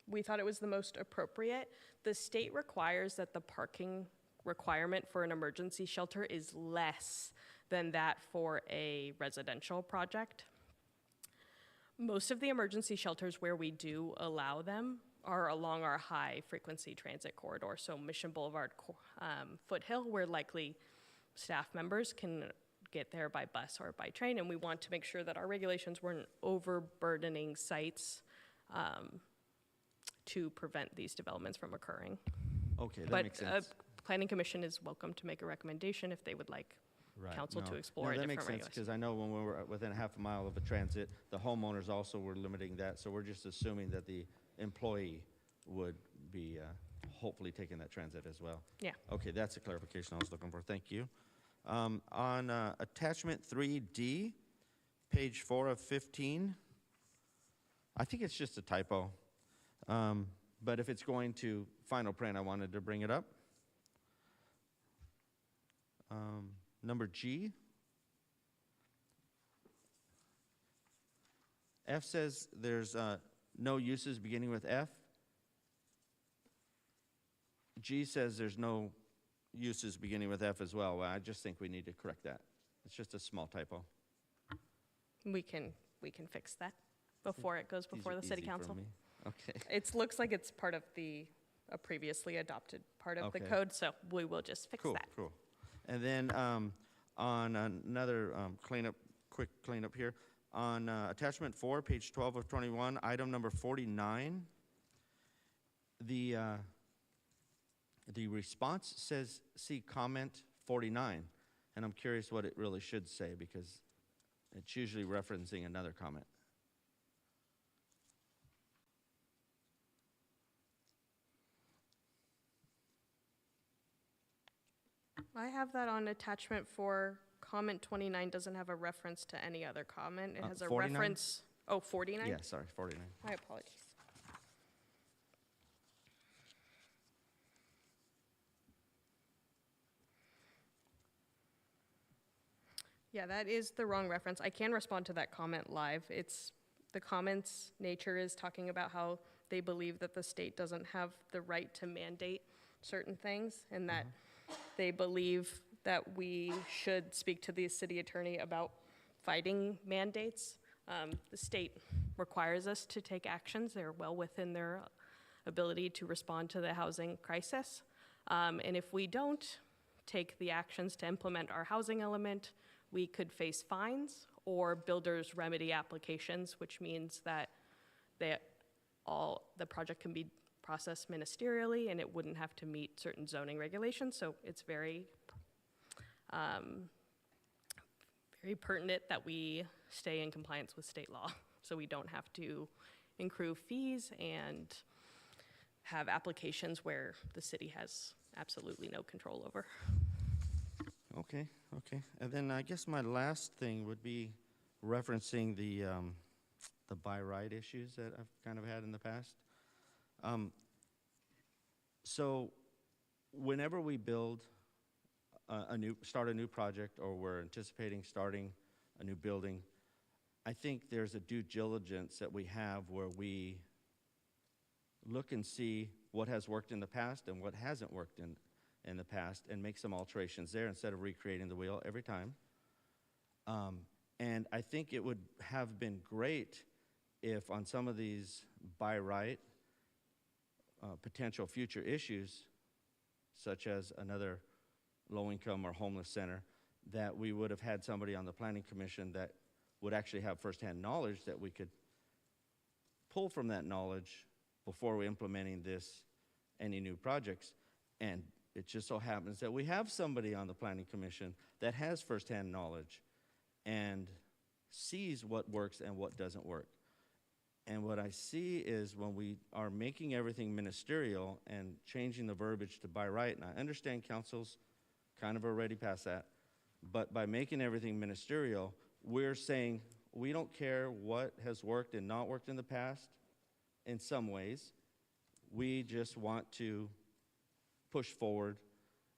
we thought it was the most appropriate. The state requires that the parking requirement for an emergency shelter is less than that for a residential project. Most of the emergency shelters where we do allow them are along our high-frequency transit corridor, so Mission Boulevard, Foothill, where likely staff members can get there by bus or by train, and we want to make sure that our regulations weren't overburdening sites to prevent these developments from occurring. Okay, that makes sense. But Planning Commission is welcome to make a recommendation if they would like council to explore a that different makes sense, because I know when we were within a half a mile of a transit, the homeowners also were limiting that, so we're just assuming that the employee would be hopefully taking that transit as well. Yeah. Okay, that's a clarification I was looking for. Thank you. On attachment 3D, page 4 of 15, I think it's just a typo, but if it's going to final print, I wanted to bring it up. Number G. F says there's no uses beginning with F. G says there's no uses beginning with F as well. Well, I just think we need to correct that. It's just a small typo. We can fix that before it goes before the city Easy for council. me. Okay. It looks like it's part of a previously adopted part of the Okay. code, so we will just fix that. Cool. And then on another quick cleanup here, on attachment 4, page 12 of 21, item number 49, the response says, see comment 49, and I'm curious what it really should say, because it's usually referencing another comment. I have that on attachment 4. Comment 29 doesn't have a reference to any other comment. It has a 49? reference. Oh, 49? Yeah, sorry, 49. My apologies. Yeah, that is the wrong reference. I can respond to that comment live. The comment's nature is talking about how they believe that the state doesn't have the right to mandate certain things, and that they believe that we should speak to the city attorney about fighting mandates. The state requires us to take actions. They're well within their ability to respond to the housing crisis. And if we don't take the actions to implement our housing element, we could face fines or builder's remedy applications, which means that the project can be processed ministerially and it wouldn't have to meet certain zoning regulations. So it's very, very pertinent that we stay in compliance with state law, so we don't have to accrue fees and have applications where the city has absolutely no control over. Okay, okay. And then I guess my last thing would be referencing the by right issues that I've kind of had in the past. So whenever we build start a new project, or we're anticipating starting a new building, I think there's a due diligence that we have where we look and see what has worked in the past and what hasn't worked in the past, and make some alterations there instead of recreating the wheel every time. And I think it would have been great if on some of these by right potential future issues, such as another low-income or homeless center, that we would have had somebody on the Planning Commission that would actually have firsthand knowledge that we could pull from that knowledge before we're implementing any new projects. And it just so happens that we have somebody on the Planning Commission that has firsthand knowledge and sees what works and what doesn't work. And what I see is when we are making everything ministerial and changing the verbiage to by right, and I understand council's kind of already past that, but by making everything ministerial, we're saying we don't care what has worked and not worked in the past in some ways. We just want to push forward.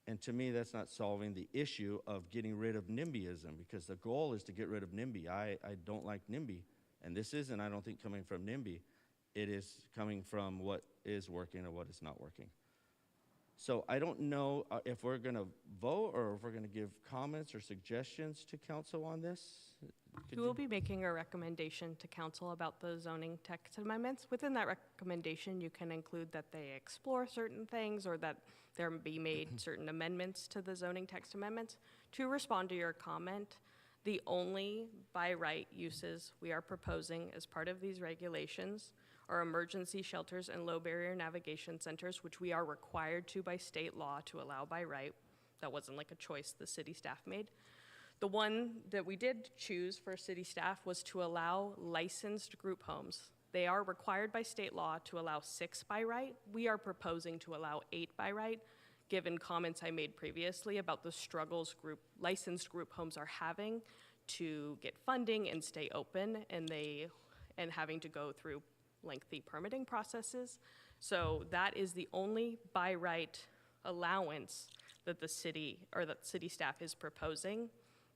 And to me, that's not solving the issue of getting rid of NIMBYism, because the goal is to get rid of NIMBY. I don't like NIMBY. And this isn't, I don't think, coming from NIMBY. It is coming from what is working or what is not working. So I don't know if we're going to vote or if we're going to give comments or suggestions to council on this. We will be making a recommendation to council about the zoning text amendments. Within that recommendation, you can include that they explore certain things, or that there be made certain amendments to the zoning text amendments. To respond to your comment, the only by right uses we are proposing as part of these regulations are emergency shelters and low barrier navigation centers, which we are required to by state law to allow by right. That wasn't like a choice the city staff made. The one that we did choose for city staff was to allow licensed group homes. They are required by state law to allow 6 by right. We are proposing to allow 8 by right, given comments I made previously about the struggles licensed group homes are having to get funding and stay open, and having to go through lengthy permitting processes. So that is the only by right allowance that the city staff is proposing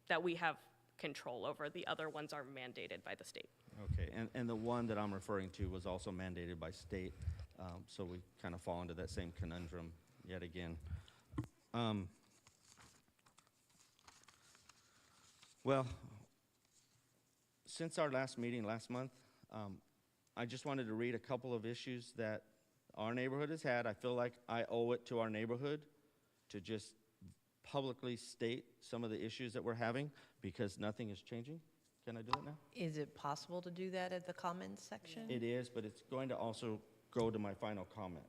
that we have control over. The other ones are mandated by the state. Okay, and the one that I'm referring to was also mandated by state, so we kind of fall into that same conundrum yet again. Well, since our last meeting last month, I just wanted to read a couple of issues that our neighborhood has had. I feel like I owe it to our neighborhood to just publicly state some of the issues that we're having, because nothing is changing. Can I do that now? Is it possible to do that at the comments section? It is, but it's going to also go to my final comment.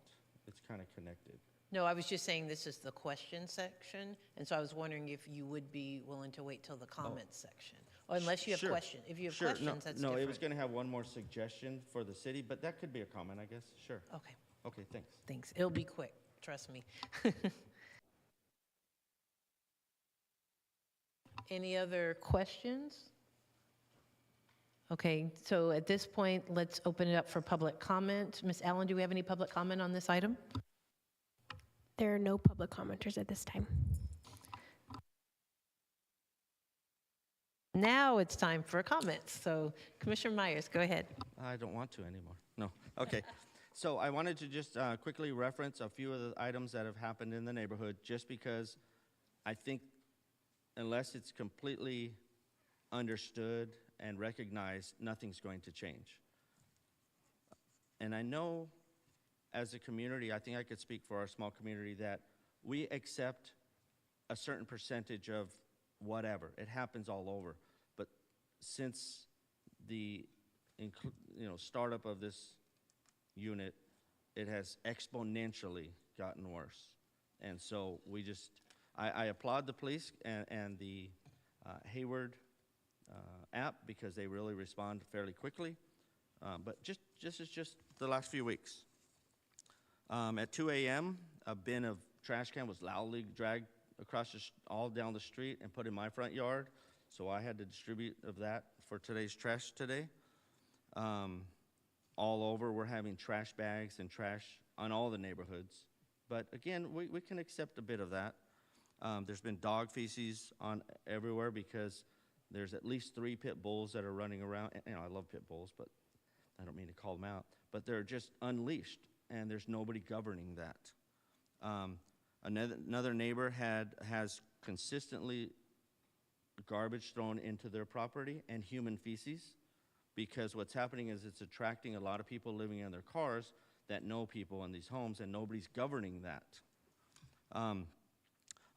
It's kind of connected. No, I was just saying this is the question section, and so I was wondering if you would be willing to wait till the comments section. Or unless you have Sure. questions. If you have Sure. questions, that's No, different. it was going to have one more suggestion for the city, but that could be a comment, I guess. Sure. Okay, Okay, thanks. thanks. It'll be quick, trust me. Any other questions? Okay, so at this point, let's open it up for public comment. Ms. Allen, do we have any public comment on this item? There are no public commenters at this time. Now it's time for comments. So Commissioner Myers, go ahead. I don't want to anymore. No. Okay. So I wanted to just quickly reference a few of the items that have happened in the neighborhood, just because I think unless it's completely understood and recognized, nothing's going to change. And I know as a community, I think I could speak for our small community, that we accept a certain percentage of whatever. It happens all over. But since the startup of this unit, it has exponentially gotten worse. And so I applaud the police and the Hayward app, because they really respond fairly quickly. But this is just the last few weeks. At 2 a.m., a bin of trash can was loudly dragged across all down the street and put in my front yard. So I had to distribute of that for today's trash today. All over, we're having trash bags and trash on all the neighborhoods. But again, we can accept a bit of that. There's been dog feces on everywhere because there's at least 3 pit bulls that are running around. You know, I love pit bulls, but I don't mean to call them out. But they're just unleashed, and there's nobody governing that. Another neighbor has consistently garbage thrown into their property and human feces, because what's happening is it's attracting a lot of people living in their cars that know people in these homes, and nobody's governing that.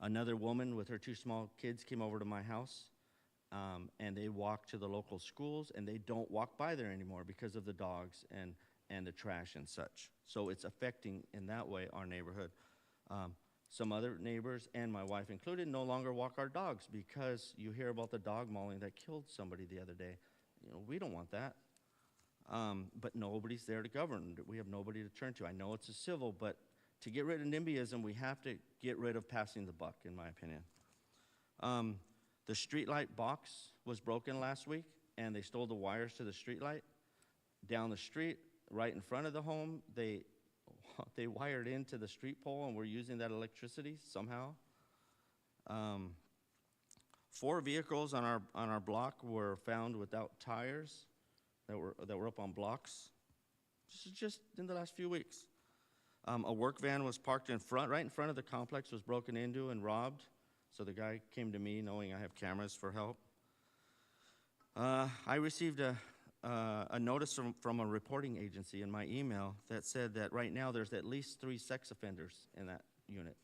Another woman with her 2 small kids came over to my house, and they walked to the local schools, and they don't walk by there anymore because of the dogs and the trash and such. So it's affecting, in that way, our neighborhood. Some other neighbors, and my wife included, no longer walk our dogs because you hear about the dog mauling that killed somebody the other day. You know, we don't want that. But nobody's there to govern. We have nobody to turn to. I know it's a civil, but to get rid of NIMBYism, we have to get rid of passing the buck, in my opinion. The streetlight box was broken last week, and they stole the wires to the streetlight. Down the street, right in front of the home, they wired into the street pole, and we're using that electricity somehow. 4 vehicles on our block were found without tires that were up on blocks. This is just in the last few weeks. A work van was parked right in front of the complex, was broken into and robbed. So the guy came to me knowing I have cameras for help. I received a notice from a reporting agency in my email that said that right now there's at least 3 sex offenders in that unit.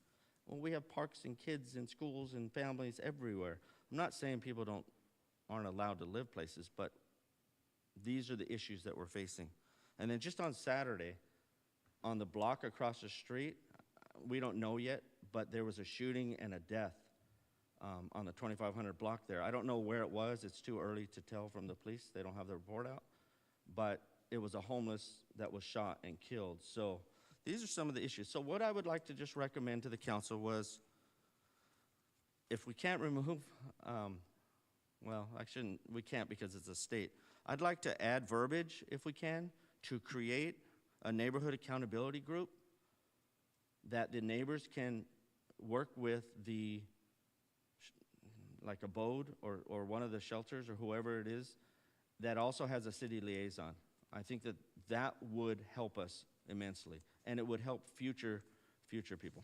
Well, we have parks and kids and schools and families everywhere. I'm not saying people aren't allowed to live places, but these are the issues that we're facing. And then just on Saturday, on the block across the street, we don't know yet, but there was a shooting and a death on the 2500 block there. I don't know where it was. It's too early to tell from the police. They don't have the report out. But it was a homeless that was shot and killed. So these are some of the issues. So what I would like to just recommend to the council was, if we can't remove, we can't because it's a state. I'd like to add verbiage, if we can, to create a neighborhood accountability group that the neighbors can work with like abode or one of the shelters or whoever it is that also has a city liaison. I think that would help us immensely, and it would help future people.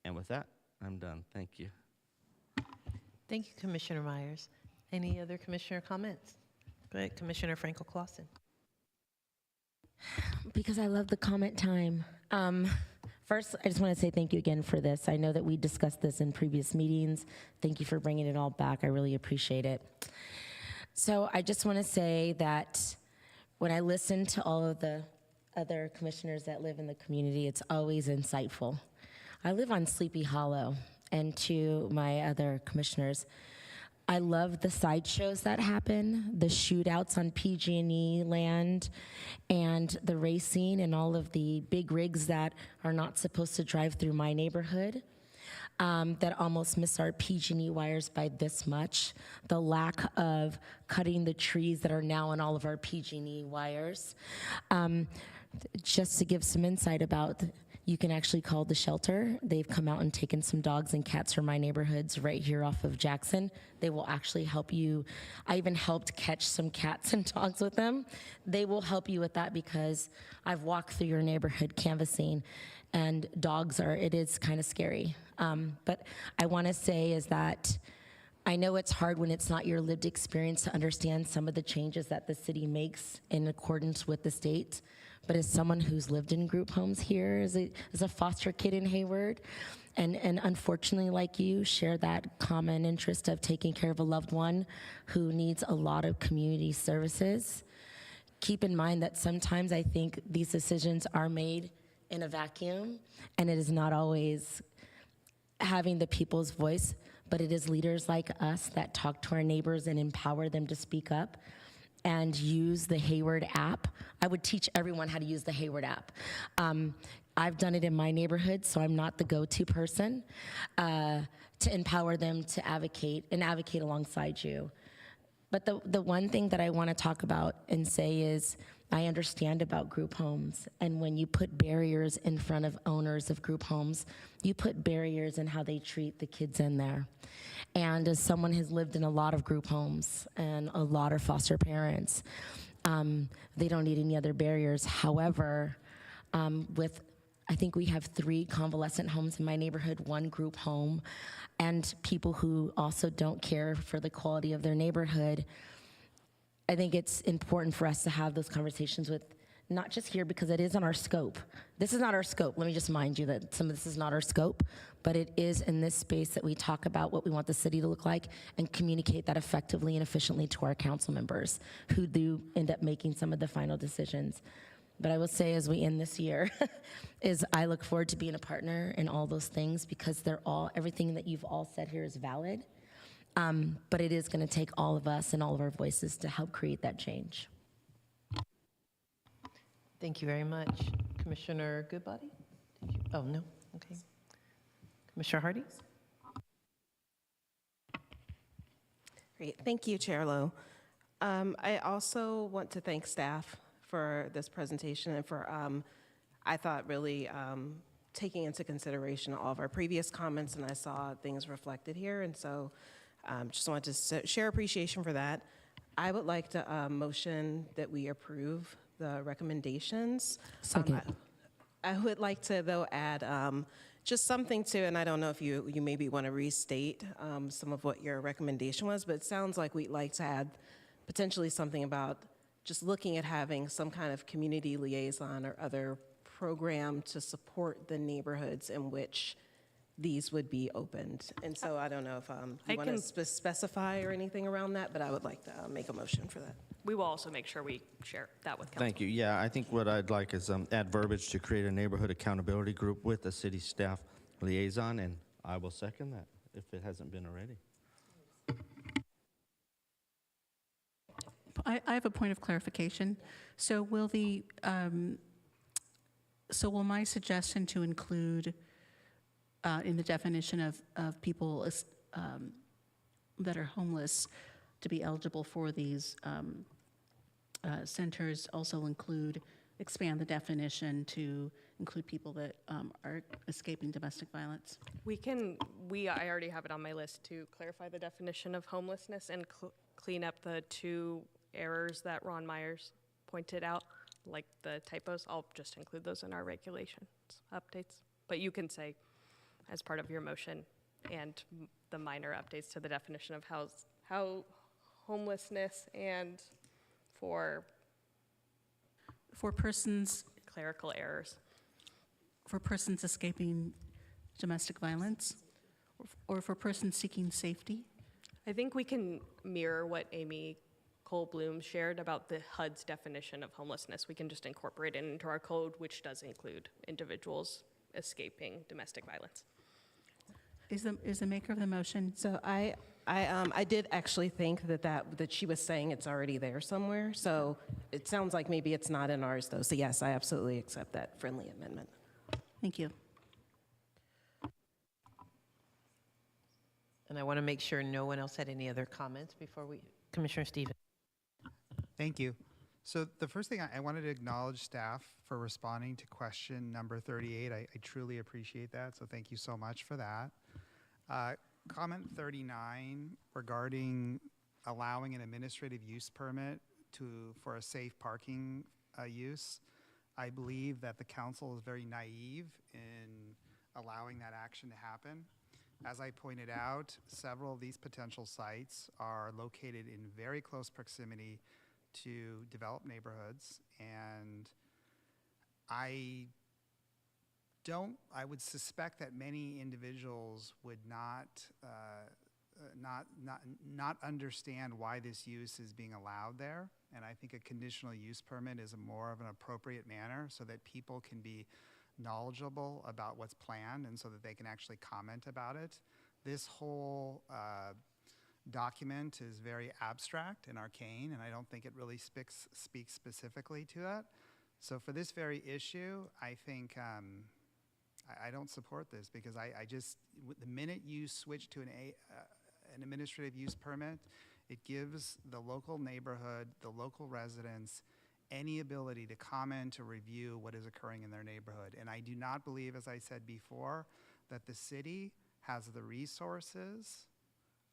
And with that, I'm done. Thank you. Thank you, Commissioner Myers. Any other commissioner comments? Go ahead, Commissioner Frankel-Clausen. Because I love the comment time. First, I just want to say thank you again for this. I know that we discussed this in previous meetings. Thank you for bringing it all back. I really appreciate it. So I just want to say that when I listen to all of the other commissioners that live in the community, it's always insightful. I live on Sleepy Hollow, and to my other commissioners, I love the sideshows that happen, the shootouts on PG&E land, and the racing and all of the big rigs that are not supposed to drive through my neighborhood, that almost miss our PG&E wires by this much. The lack of cutting the trees that are now on all of our PG&E wires. Just to give some insight about, you can actually call the shelter. They've come out and taken some dogs and cats from my neighborhoods right here off of Jackson. They will actually help you. I even helped catch some cats and dogs with them. They will help you with that because I've walked through your neighborhood canvassing, and it is kind of scary. But I want to say is that I know it's hard when it's not your lived experience to understand some of the changes that the city makes in accordance with the state. But as someone who's lived in group homes here, as a foster kid in Hayward, and unfortunately, like you, share that common interest of taking care of a loved one who needs a lot of community services, keep in mind that sometimes I think these decisions are made in a vacuum, and it is not always having the people's voice, but it is leaders like us that talk to our neighbors and empower them to speak up. and use the Hayward app. I would teach everyone how to use the Hayward app. I've done it in my neighborhood, so I'm not the go-to person, to empower them to advocate alongside you. But the one thing that I want to talk about and say is, I understand about group homes, and when you put barriers in front of owners of group homes, you put barriers in how they treat the kids in there. And as someone who's lived in a lot of group homes and a lot of foster parents, they don't need any other barriers. However, I think we have 3 convalescent homes in my neighborhood, 1 group home, and people who also don't care for the quality of their neighborhood. I think it's important for us to have those conversations with, not just here because it is on our scope. This is not our scope. Let me just mind you that some of this is not our scope, but it is in this space that we talk about what we want the city to look like and communicate that effectively and efficiently to our council members who do end up making some of the final decisions. But I will say, as we end this year, is I look forward to being a partner in all those things, because everything that you've all said here is valid. But it is going to take all of us and all of our voices to help create that change. Thank you very much. Commissioner Goodbody? Oh, no? Okay. Commissioner Hardy? Great. Thank you, Chair Lowe. I also want to thank staff for this presentation and for, I thought, really taking into consideration all of our previous comments, and I saw things reflected here, and so just wanted to share appreciation for that. I would like to motion that we approve the recommendations. Second. I would like to, though, add just something to, and I don't know if you maybe want to restate some of what your recommendation was, but it sounds like we'd like to add potentially something about just looking at having some kind of community liaison or other program to support the neighborhoods in which these would be opened. And so I don't know if you want to specify or anything around that, but I would like to make a motion for that. We will also make sure we share that with council. Thank you. Yeah, I think what I'd like is add verbiage to create a neighborhood accountability group with a city staff liaison, and I will second that if it hasn't been already. I have a point of clarification. So will my suggestion to include in the definition of people that are homeless to be eligible for these centers also expand the definition to include people that are escaping domestic violence? I already have it on my list to clarify the definition of homelessness and clean up the 2 errors that Ron Myers pointed out, like the typos. I'll just include those in our regulations updates. But you can say, as part of your motion, and the minor updates to the definition of how homelessness and for persons, clerical errors. For persons escaping domestic violence, or for persons seeking safety? I think we can mirror what Amy Cole Bloom shared about the HUD's definition of homelessness. We can just incorporate it into our code, which does include individuals escaping domestic violence. Is the maker of the motion? So I did actually think that she was saying it's already there somewhere. So it sounds like maybe it's not in ours, though. So yes, I absolutely accept that friendly amendment. Thank you. And I want to make sure no one else had any other comments before Commissioner Stevens. Thank you. So the first thing, I wanted to acknowledge staff for responding to question number 38. I truly appreciate that, so thank you so much for that. Comment 39 regarding allowing an administrative use permit for a safe parking use. I believe that the council is very naive in allowing that action to happen. As I pointed out, several of these potential sites are located in very close proximity to developed neighborhoods, and I would suspect that many individuals would not understand why this use is being allowed there. And I think a conditional use permit is more of an appropriate manner so that people can be knowledgeable about what's planned and so that they can actually comment about it. This whole document is very abstract and arcane, and I don't think it really speaks specifically to it. So for this very issue, I think I don't support this, because I just, the minute you switch to an administrative use permit, it gives the local neighborhood, the local residents, any ability to comment or review what is occurring in their neighborhood. And I do not believe, as I said before, that the city has the resources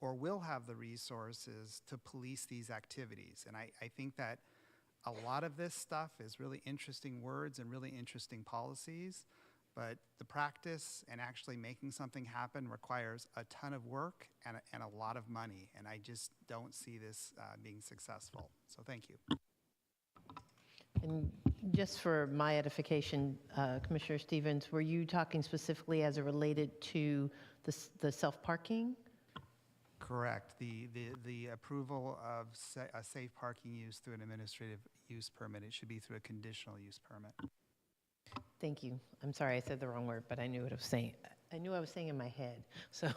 or will have the resources to police these activities. And I think that a lot of this stuff is really interesting words and really interesting policies, but the practice and actually making something happen requires a ton of work and a lot of money. And I just don't see this being successful. So thank you. And just for my edification, Commissioner Stevens, were you talking specifically as it related to the self-parking? Correct. The approval of a safe parking use through an administrative use permit, it should be through a conditional use permit. Thank you. I'm sorry I said the wrong word, but I knew what I was saying. I knew I was saying in my head. So,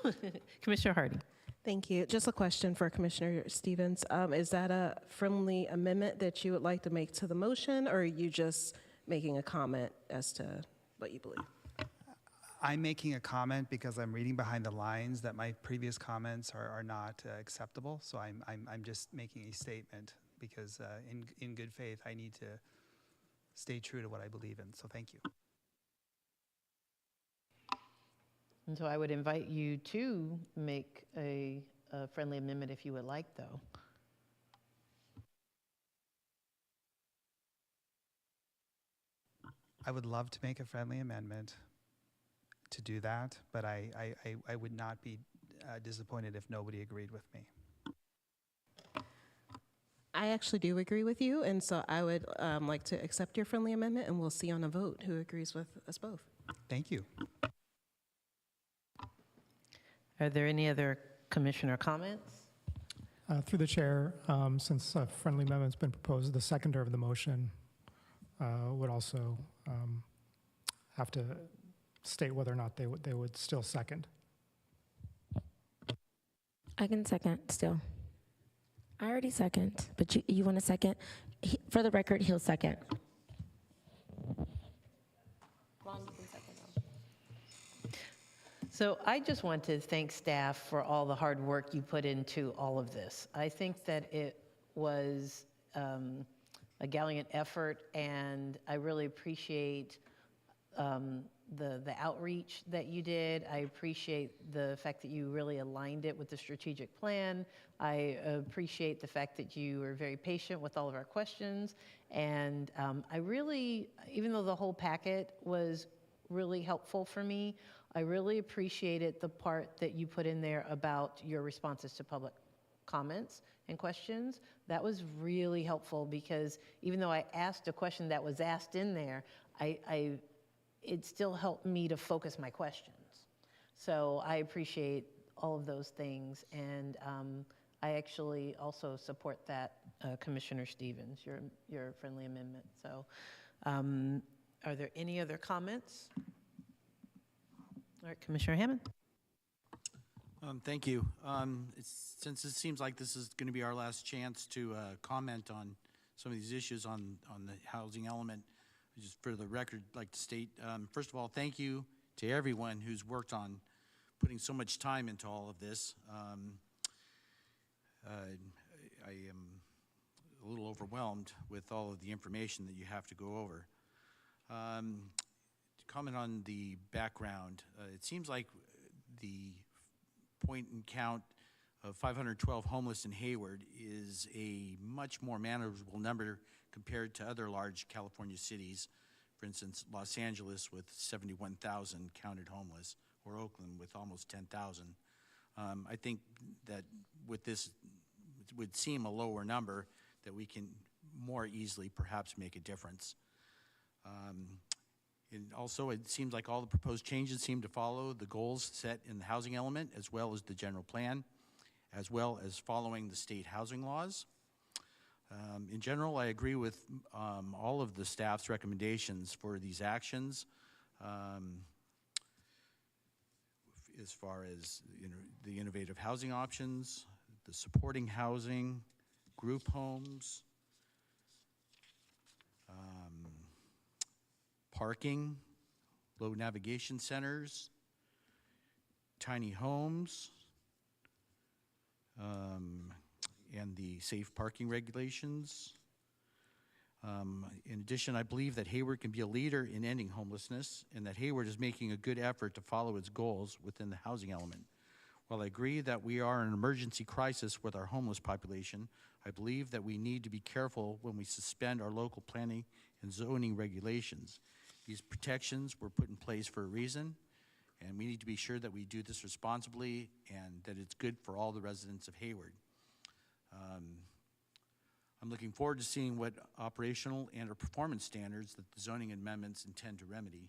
Commissioner Hardy. Thank you. Just a question for Commissioner Stevens. Is that a friendly amendment that you would like to make to the motion, or are you just making a comment as to what you believe? I'm making a comment because I'm reading behind the lines that my previous comments are not acceptable. So I'm just making a statement because in good faith, I need to stay true to what I believe in. So thank you. And so I would invite you to make a friendly amendment if you would like, though. I would love to make a friendly amendment to do that, but I would not be disappointed if nobody agreed with me. I actually do agree with you, and so I would like to accept your friendly amendment, and we'll see on a vote who agrees with us both. Thank you. Are there any other commissioner comments? Through the chair, since a friendly amendment's been proposed, the seconder of the motion would also have to state whether or not they would still second. I can second still. I already second, but you want a second? For the record, he'll second. Ron, you can second now. So I just want to thank staff for all the hard work you put into all of this. I think that it was a gallant effort, and I really appreciate the outreach that you did. I appreciate the fact that you really aligned it with the strategic plan. I appreciate the fact that you were very patient with all of our questions. And I really, even though the whole packet was really helpful for me, I really appreciated the part that you put in there about your responses to public comments and questions. That was really helpful, because even though I asked a question that was asked in there, it still helped me to focus my questions. So I appreciate all of those things, and I actually also support that, Commissioner Stevens, your friendly amendment. So are there any other comments? All right, Commissioner Hammond. Thank you. Since it seems like this is going to be our last chance to comment on some of these issues on the housing element, just for the record, I'd like to state, first of all, thank you to everyone who's worked on putting so much time into all of this. I am a little overwhelmed with all of the information that you have to go over. To comment on the background, it seems like the point and count of 512 homeless in Hayward is a much more manageable number compared to other large California cities. For instance, Los Angeles with 71,000 counted homeless, or Oakland with almost 10,000. I think that with this, it would seem a lower number, that we can more easily perhaps make a difference. And also, it seems like all the proposed changes seem to follow the goals set in the housing element, as well as the general plan, as well as following the state housing laws. In general, I agree with all of the staff's recommendations for these actions, as far as the innovative housing options, the supporting housing, group homes, parking, low navigation centers, tiny homes, and the safe parking regulations. In addition, I believe that Hayward can be a leader in ending homelessness and that Hayward is making a good effort to follow its goals within the housing element. While I agree that we are in an emergency crisis with our homeless population, I believe that we need to be careful when we suspend our local planning and zoning regulations. These protections were put in place for a reason, and we need to be sure that we do this responsibly and that it's good for all the residents of Hayward. I'm looking forward to seeing what operational and or performance standards that the zoning amendments intend to remedy.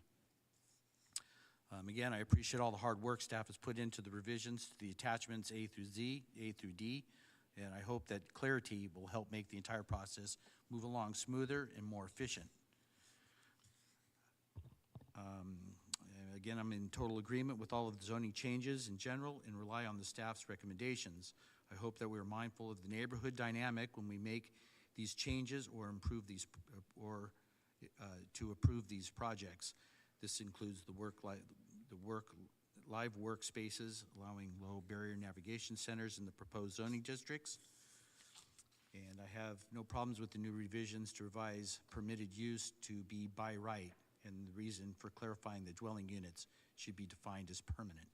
Again, I appreciate all the hard work staff has put into the revisions to the attachments A through D, and I hope that clarity will help make the entire process move along smoother and more efficient. Again, I'm in total agreement with all of the zoning changes in general and rely on the staff's recommendations. I hope that we are mindful of the neighborhood dynamic when we make these changes or improve these, to approve these projects. This includes the live workspaces, allowing low barrier navigation centers in the proposed zoning districts. And I have no problems with the new revisions to revise permitted use to be by right, and the reason for clarifying the dwelling units should be defined as permanent.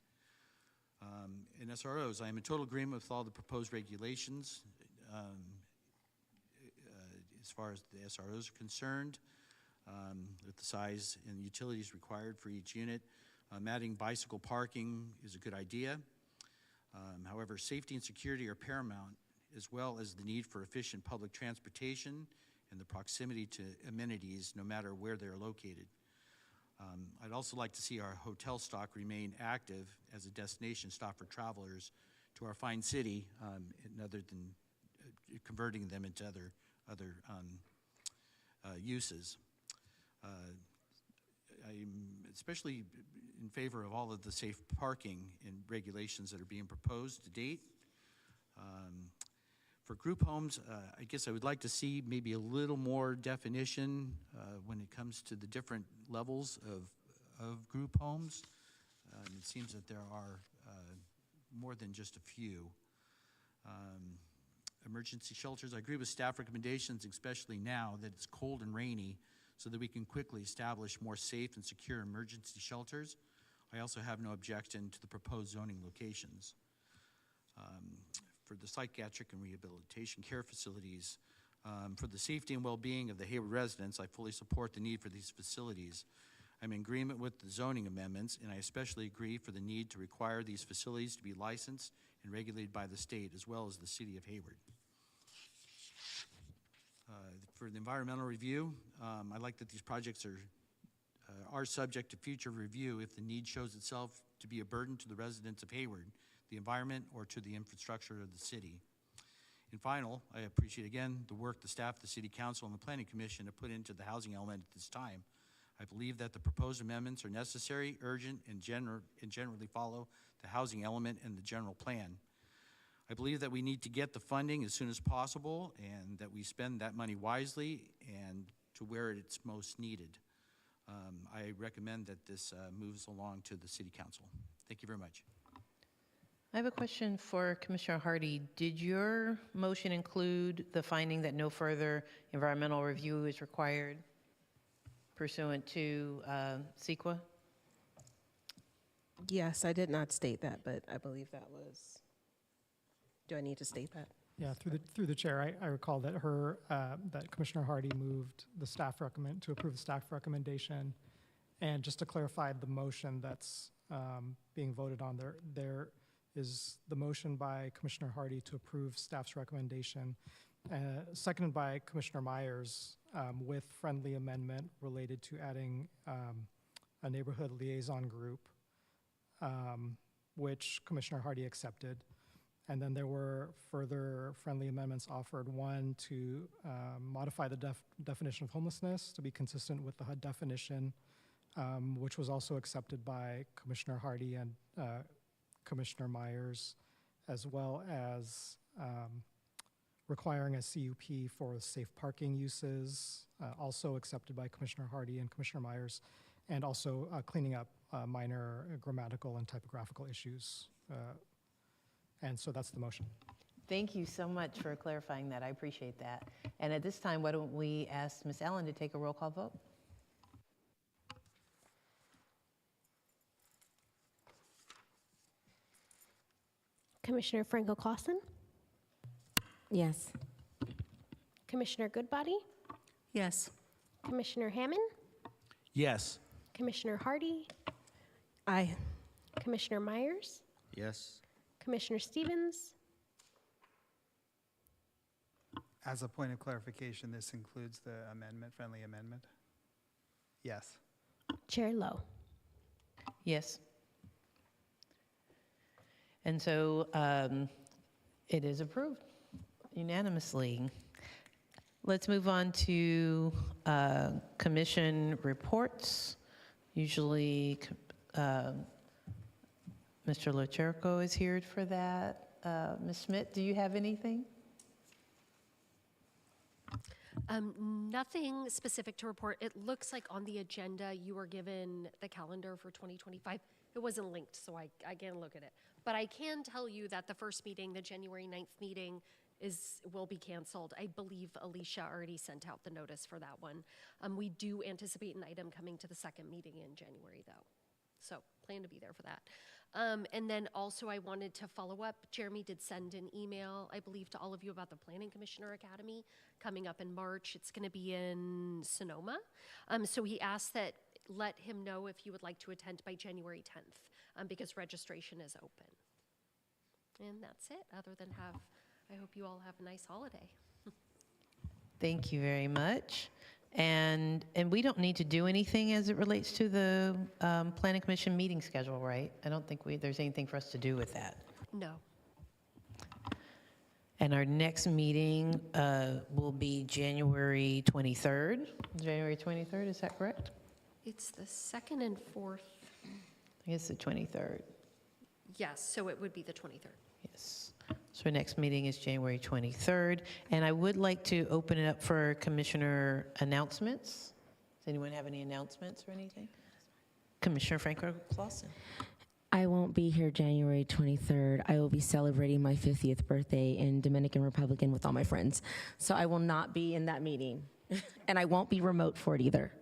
In SROs, I am in total agreement with all the proposed regulations as far as the SROs are concerned, with the size and utilities required for each unit. Adding bicycle parking is a good idea. However, safety and security are paramount, as well as the need for efficient public transportation and the proximity to amenities, no matter where they're located. I'd also like to see our hotel stock remain active as a destination stop for travelers to our fine city, other than converting them into other uses. I'm especially in favor of all of the safe parking and regulations that are being proposed to date. For group homes, I guess I would like to see maybe a little more definition when it comes to the different levels of group homes. It seems that there are more than just a few. Emergency shelters, I agree with staff recommendations, especially now that it's cold and rainy, so that we can quickly establish more safe and secure emergency shelters. I also have no objection to the proposed zoning locations. For the psychiatric and rehabilitation care facilities, for the safety and well-being of the Hayward residents, I fully support the need for these facilities. I'm in agreement with the zoning amendments, and I especially agree for the need to require these facilities to be licensed and regulated by the state, as well as the city of Hayward. For the environmental review, I like that these projects are subject to future review if the need shows itself to be a burden to the residents of Hayward, the environment, or to the infrastructure of the city. And final, I appreciate again the work the staff, the City Council, and the Planning Commission have put into the housing element at this time. I believe that the proposed amendments are necessary, urgent, and generally follow the housing element and the general plan. I believe that we need to get the funding as soon as possible and that we spend that money wisely and to where it's most needed. I recommend that this moves along to the City Council. Thank you very much. I have a question for Commissioner Hardy. Did your motion include the finding that no further environmental review is required pursuant to CEQA? Yes, I did not state that, but I believe that was, do I need to state that? Yeah, through the chair, I recall that that Commissioner Hardy moved the staff to approve the staff recommendation. And just to clarify the motion that's being voted on, there is the motion by Commissioner Hardy to approve staff's recommendation, seconded by Commissioner Myers with friendly amendment related to adding a neighborhood liaison group, which Commissioner Hardy accepted. And then there were further friendly amendments offered. One, to modify the definition of homelessness to be consistent with the HUD definition, which was also accepted by Commissioner Hardy and Commissioner Myers, as well as requiring a CUP for safe parking uses, also accepted by Commissioner Hardy and Commissioner Myers, and also cleaning up minor grammatical and typographical issues. And so that's the motion. Thank you so much for clarifying that. I appreciate that. And at this time, why don't we ask Ms. Allen to take a roll call vote? Commissioner Franco-Clausen, Yes. Commissioner Goodbody, Yes. Commissioner Hammond, Yes. Commissioner Hardy, Aye. Commissioner Myers, Yes. Commissioner Stevens, As a point of clarification, this includes the amendment, friendly amendment? Yes. Chair Lowe. Yes. And so it is approved unanimously. Let's move on to commission reports. Usually, Mr. Locherco is here for that. Ms. Schmidt, do you have anything? Nothing specific to report. It looks like on the agenda you were given the calendar for 2025. It wasn't linked, so I can't look at it. But I can tell you that the first meeting, the January 9th meeting, will be canceled. I believe Alicia already sent out the notice for that one. We do anticipate an item coming to the second meeting in January, though. So plan to be there for that. And then also I wanted to follow up. Jeremy did send an email, I believe, to all of you about the Planning Commissioner Academy coming up in March. It's going to be in Sonoma. So he asked that let him know if you would like to attend by January 10th because registration is open. And that's it, other than I hope you all have a nice holiday. Thank you very much. And we don't need to do anything as it relates to the Planning Commission meeting schedule, right? I don't think there's anything for us to do with that. No. And our next meeting will be January 23rd. January 23rd, is that correct? It's the 2nd and 4th. I guess the 23rd. Yes, so it would be the 23rd. Yes. So our next meeting is January 23rd. And I would like to open it up for commissioner announcements. Does anyone have any announcements or anything? Commissioner Franco-Clausen. I won't be here January 23rd. I will be celebrating my 50th birthday in Dominican Republic with all my friends. So I will not be in that meeting. And I won't be remote for it either.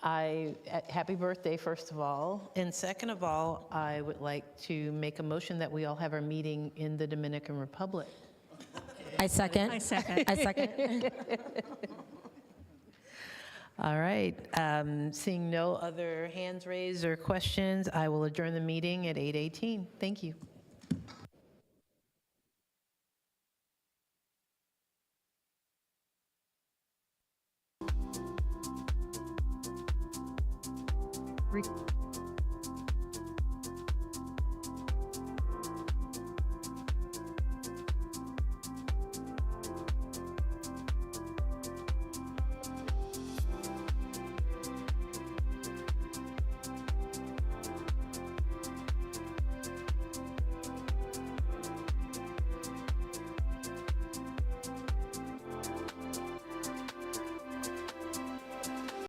Happy birthday, first of all. And second of all, I would like to make a motion that we all have our meeting in the Dominican Republic. I second. I second. I second. All right. Seeing no other hands raised or questions, I will adjourn the meeting at 8:18. Thank you. Re-